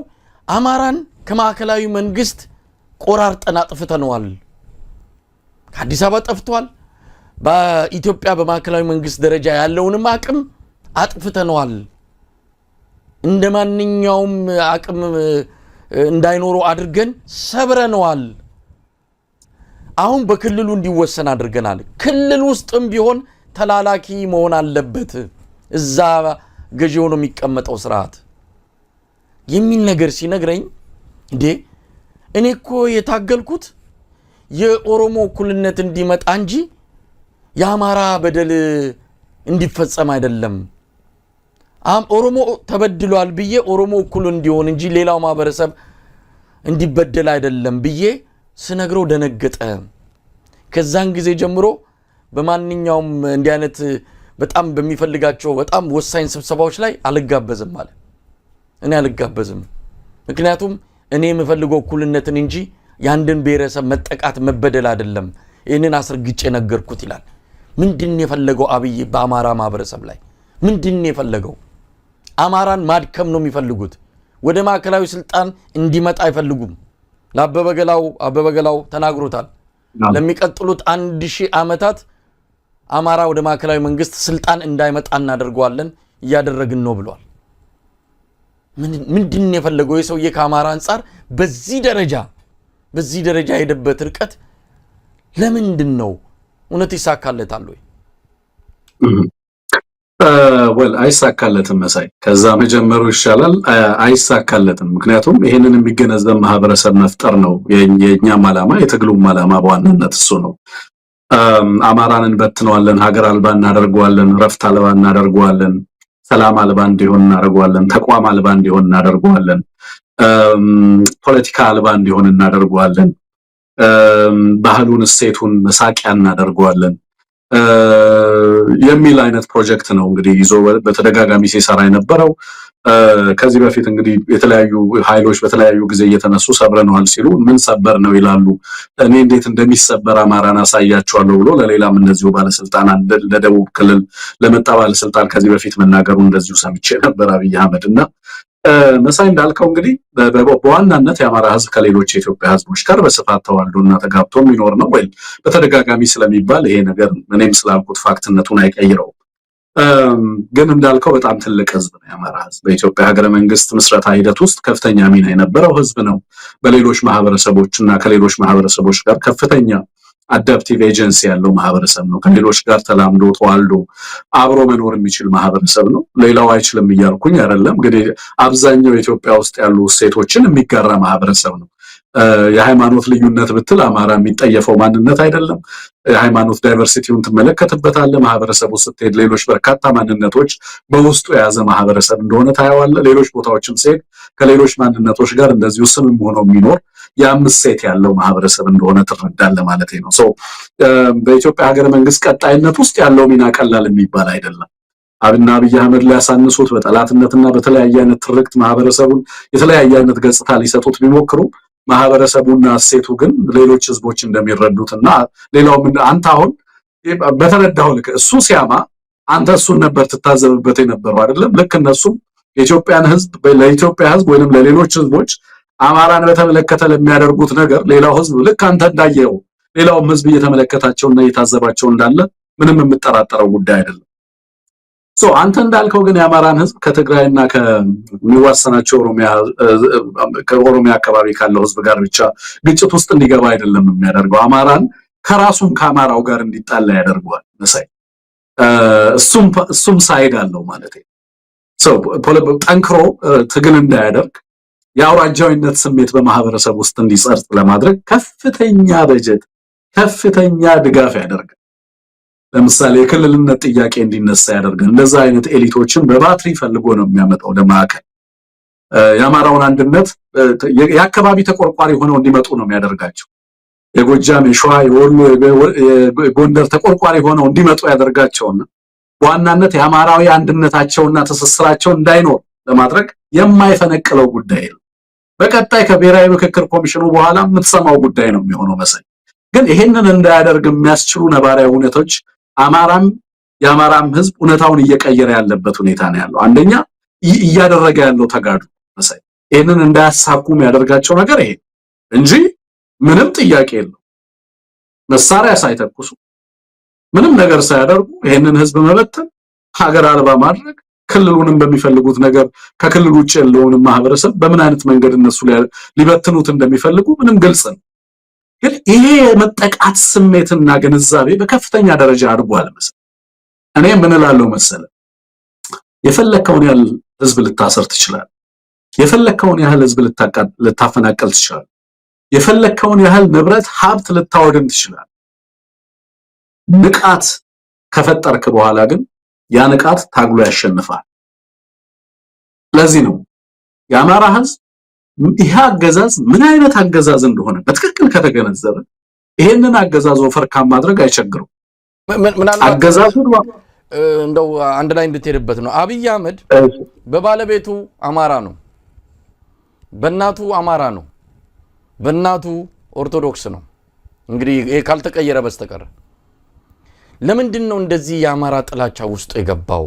አማራን ከማዕከላዊ መንግስት ቆራርጠን አጥፍተነዋል። ከአዲስ አበባ ጠፍቷል። በኢትዮጵያ በማዕከላዊ መንግስት ደረጃ ያለውንም አቅም አጥፍተነዋል። እንደማንኛውም አቅም እንዳይኖረው አድርገን ሰብረነዋል። አሁን በክልሉ እንዲወሰን አድርገናል። ክልል ውስጥም ቢሆን ተላላኪ መሆን አለበት። እዛ ገዢ ሆኖ የሚቀመጠው ስርዓት የሚል ነገር ሲነግረኝ እንዴ እኔ እኮ የታገልኩት የኦሮሞ እኩልነት እንዲመጣ እንጂ የአማራ በደል እንዲፈጸም አይደለም። ኦሮሞ ተበድሏል ብዬ ኦሮሞ እኩል እንዲሆን እንጂ ሌላው ማህበረሰብ እንዲበደል አይደለም ብዬ ስነግረው ደነገጠ። ከዛን ጊዜ ጀምሮ በማንኛውም እንዲህ አይነት በጣም በሚፈልጋቸው በጣም ወሳኝ ስብሰባዎች ላይ አልጋበዝም አለ። እኔ አልጋበዝም፣ ምክንያቱም እኔ የምፈልገው እኩልነትን እንጂ ያንድን ብሔረሰብ መጠቃት መበደል አይደለም። ይህንን አስረግጬ ነገርኩት ይላል። ምንድን የፈለገው አብይ በአማራ ማህበረሰብ ላይ ምንድን የፈለገው? አማራን ማድከም ነው የሚፈልጉት። ወደ ማዕከላዊ ስልጣን እንዲመጣ አይፈልጉም። አበበ ገላው ተናግሮታል። ለሚቀጥሉት 1000 ዓመታት አማራ ወደ ማዕከላዊ መንግስት ስልጣን እንዳይመጣ እናደርገዋለን እያደረግን ነው ብሏል። ምንድን የፈለገው የሰውዬ ከአማራ አንጻር በዚህ ደረጃ የሄደበት ርቀት ለምንድን ነው? እውነት ይሳካለታል ወይ? አይሳካለትም መሳይ። ከዛ መጀመሩ ይሻላል። አይሳካለትም። ምክንያቱም ይሄንን የሚገነዘብ ማህበረሰብ መፍጠር ነው የኛም ዓላማ፣ የትግሉም ዓላማ በዋናነት እሱ ነው። አማራን እንበትነዋለን፣ ሀገር አልባ እናደርገዋለን፣ ረፍት አልባ እናደርገዋለን፣ ሰላም አልባ እንዲሆን እናደርገዋለን፣ ተቋም አልባ እንዲሆን እናደርገዋለን፣ ፖለቲካ አልባ እንዲሆን እናደርገዋለን፣ ባህሉን እሴቱን መሳቂያ እናደርገዋለን የሚል አይነት ፕሮጀክት ነው እንግዲህ ይዞ በተደጋጋሚ ሲሰራ የነበረው። ከዚህ በፊት እንግዲህ የተለያዩ ኃይሎች በተለያዩ ጊዜ እየተነሱ ሰብረነዋል ሲሉ ምን ሰበር ነው ይላሉ። እኔ እንዴት እንደሚሰበር አማራን አሳያቸዋለሁ ብሎ ለሌላም እንደዚሁ ባለስልጣን ለደቡብ ክልል ለመጣ ባለስልጣን ከዚህ በፊት መናገሩ እንደዚሁ ሰምቼ ነበር አብይ አህመድ። እና መሳይ እንዳልከው እንግዲህ በዋናነት የአማራ ህዝብ ከሌሎች የኢትዮጵያ ህዝቦች ጋር በስፋት ተዋልዶና ተጋብቶ የሚኖር ነው ወይ በተደጋጋሚ ስለሚባል ይሄ ነገር እኔም ስላልኩት ፋክትነቱን አይቀይረውም። ግን እንዳልከው በጣም ትልቅ ህዝብ ነው የአማራ ህዝብ። በኢትዮጵያ ሀገረ መንግስት ምስረታ ሂደት ውስጥ ከፍተኛ ሚና የነበረው ህዝብ ነው። በሌሎች ማህበረሰቦችና ከሌሎች ማህበረሰቦች ጋር ከፍተኛ አዳፕቲቭ ኤጀንሲ ያለው ማህበረሰብ ነው። ከሌሎች ጋር ተላምዶ ተዋልዶ አብሮ መኖር የሚችል ማህበረሰብ ነው። ሌላው አይችልም እያልኩኝ አይደለም፣ ግን አብዛኛው ኢትዮጵያ ውስጥ ያሉ እሴቶችን የሚጋራ ማህበረሰብ ነው። የሃይማኖት ልዩነት ብትል አማራ የሚጠየፈው ማንነት አይደለም። የሃይማኖት ዳይቨርሲቲውን ትመለከትበታለህ። ማህበረሰቡ ስትሄድ ሌሎች በርካታ ማንነቶች በውስጡ የያዘ ማህበረሰብ እንደሆነ ታየዋለህ። ሌሎች ቦታዎችም ሲሄድ ከሌሎች ማንነቶች ጋር እንደዚሁ ስምም ሆኖ የሚኖር የአምስት ሴት ያለው ማህበረሰብ እንደሆነ ትረዳለህ ማለት ነው። በኢትዮጵያ ሀገረ መንግስት ቀጣይነት ውስጥ ያለው ሚና ቀላል የሚባል አይደለም። አብይ አህመድ ሊያሳንሱት በጠላትነትና በተለያየ አይነት ትርክት ማህበረሰቡን የተለያየ አይነት ገጽታ ሊሰጡት ቢሞክሩ ማህበረሰቡና እሴቱ ግን ሌሎች ህዝቦች እንደሚረዱትና ሌላው አንተ አሁን በተረዳው ልክ እሱ ሲያማ አንተ እሱን ነበር ትታዘብበት የነበረው አይደለም። ልክ እነሱም የኢትዮጵያን ህዝብ ለኢትዮጵያ ህዝብ ወይንም ለሌሎች ህዝቦች አማራን በተመለከተ ለሚያደርጉት ነገር ሌላው ህዝብ ልክ አንተ እንዳየው ሌላውም ህዝብ እየተመለከታቸውና እየታዘባቸው እንዳለ ምንም የምጠራጠረው ጉዳይ አይደለም። አንተ እንዳልከው ግን የአማራን ህዝብ ከትግራይና ከሚዋሰናቸው ከኦሮሚያ አካባቢ ካለው ህዝብ ጋር ብቻ ግጭት ውስጥ እንዲገባ አይደለም የሚያደርገው። አማራን ከራሱም ከአማራው ጋር እንዲጣላ ያደርገዋል። መሳይ እሱም ሳይድ አለው ማለት ነው። ጠንክሮ ትግል እንዳያደርግ የአውራጃዊነት ስሜት በማህበረሰብ ውስጥ እንዲሰርጽ ለማድረግ ከፍተኛ በጀት ከፍተኛ ድጋፍ ያደርጋል። ለምሳሌ የክልልነት ጥያቄ እንዲነሳ ያደርጋል። እንደዛ አይነት ኤሊቶችን በባትሪ ፈልጎ ነው የሚያመጣው ወደ ማዕከል። የአማራውን አንድነት የአካባቢ ተቆርቋሪ ሆነው እንዲመጡ ነው የሚያደርጋቸው። የጎጃም፣ የሸዋ፣ የወሎ፣ የጎንደር ተቆርቋሪ ሆነው እንዲመጡ ያደርጋቸውና በዋናነት የአማራዊ አንድነታቸውና ትስስራቸው እንዳይኖር ለማድረግ የማይፈነቅለው ጉዳይ ነው። በቀጣይ ከብሔራዊ ምክክር ኮሚሽኑ በኋላ የምትሰማው ጉዳይ ነው የሚሆነው መሰለኝ። ግን ይሄንን እንዳያደርግ የሚያስችሉ ነባራዊ ሁኔታዎች የአማራም ህዝብ እውነታውን እየቀየረ ያለበት ሁኔታ ነው ያለው። አንደኛ እያደረገ ያለው ተጋድሎ መሰለኝ ይሄንን እንዳያሳኩ የሚያደርጋቸው ነገር ይሄ እንጂ ምንም ጥያቄ የለው። መሳሪያ ሳይተኩሱ ምንም ነገር ሳያደርጉ ይሄንን ህዝብ መበተን፣ ሀገር አልባ ማድረግ፣ ክልሉንም በሚፈልጉት ነገር ከክልሉ ውጭ ያለውን ማህበረሰብ በምን አይነት መንገድ እነሱ ሊበትኑት እንደሚፈልጉ ምንም ግልጽ ነው። ግን ይሄ የመጠቃት ስሜትና ግንዛቤ በከፍተኛ ደረጃ አድጓል መሰለኝ። እኔ ምን እላለሁ መሰለ፣ የፈለከውን ያህል ህዝብ ልታሰር ትችላለህ። የፈለከውን ያህል ህዝብ ልታፈናቀል ትችላለህ። የፈለከውን ያህል ንብረት ሀብት ልታወድም ትችላለህ። ንቃት ከፈጠርክ በኋላ ግን ያ ንቃት ታግሎ ያሸንፋል። ለዚህ ነው የአማራ ህዝብ ይሄ አገዛዝ ምን አይነት አገዛዝ እንደሆነ በትክክል ከተገነዘበ ይሄንን አገዛዝ ወፈርካም ማድረግ አይቸግረው። አገዛዙ እንደው አንድ ላይ እንድትሄድበት ነው። አብይ አህመድ በባለቤቱ አማራ ነው፣ በእናቱ አማራ ነው፣ በእናቱ ኦርቶዶክስ ነው። እንግዲህ ይሄ ካልተቀየረ በስተቀር ለምንድን ነው እንደዚህ የአማራ ጥላቻ ውስጥ የገባው?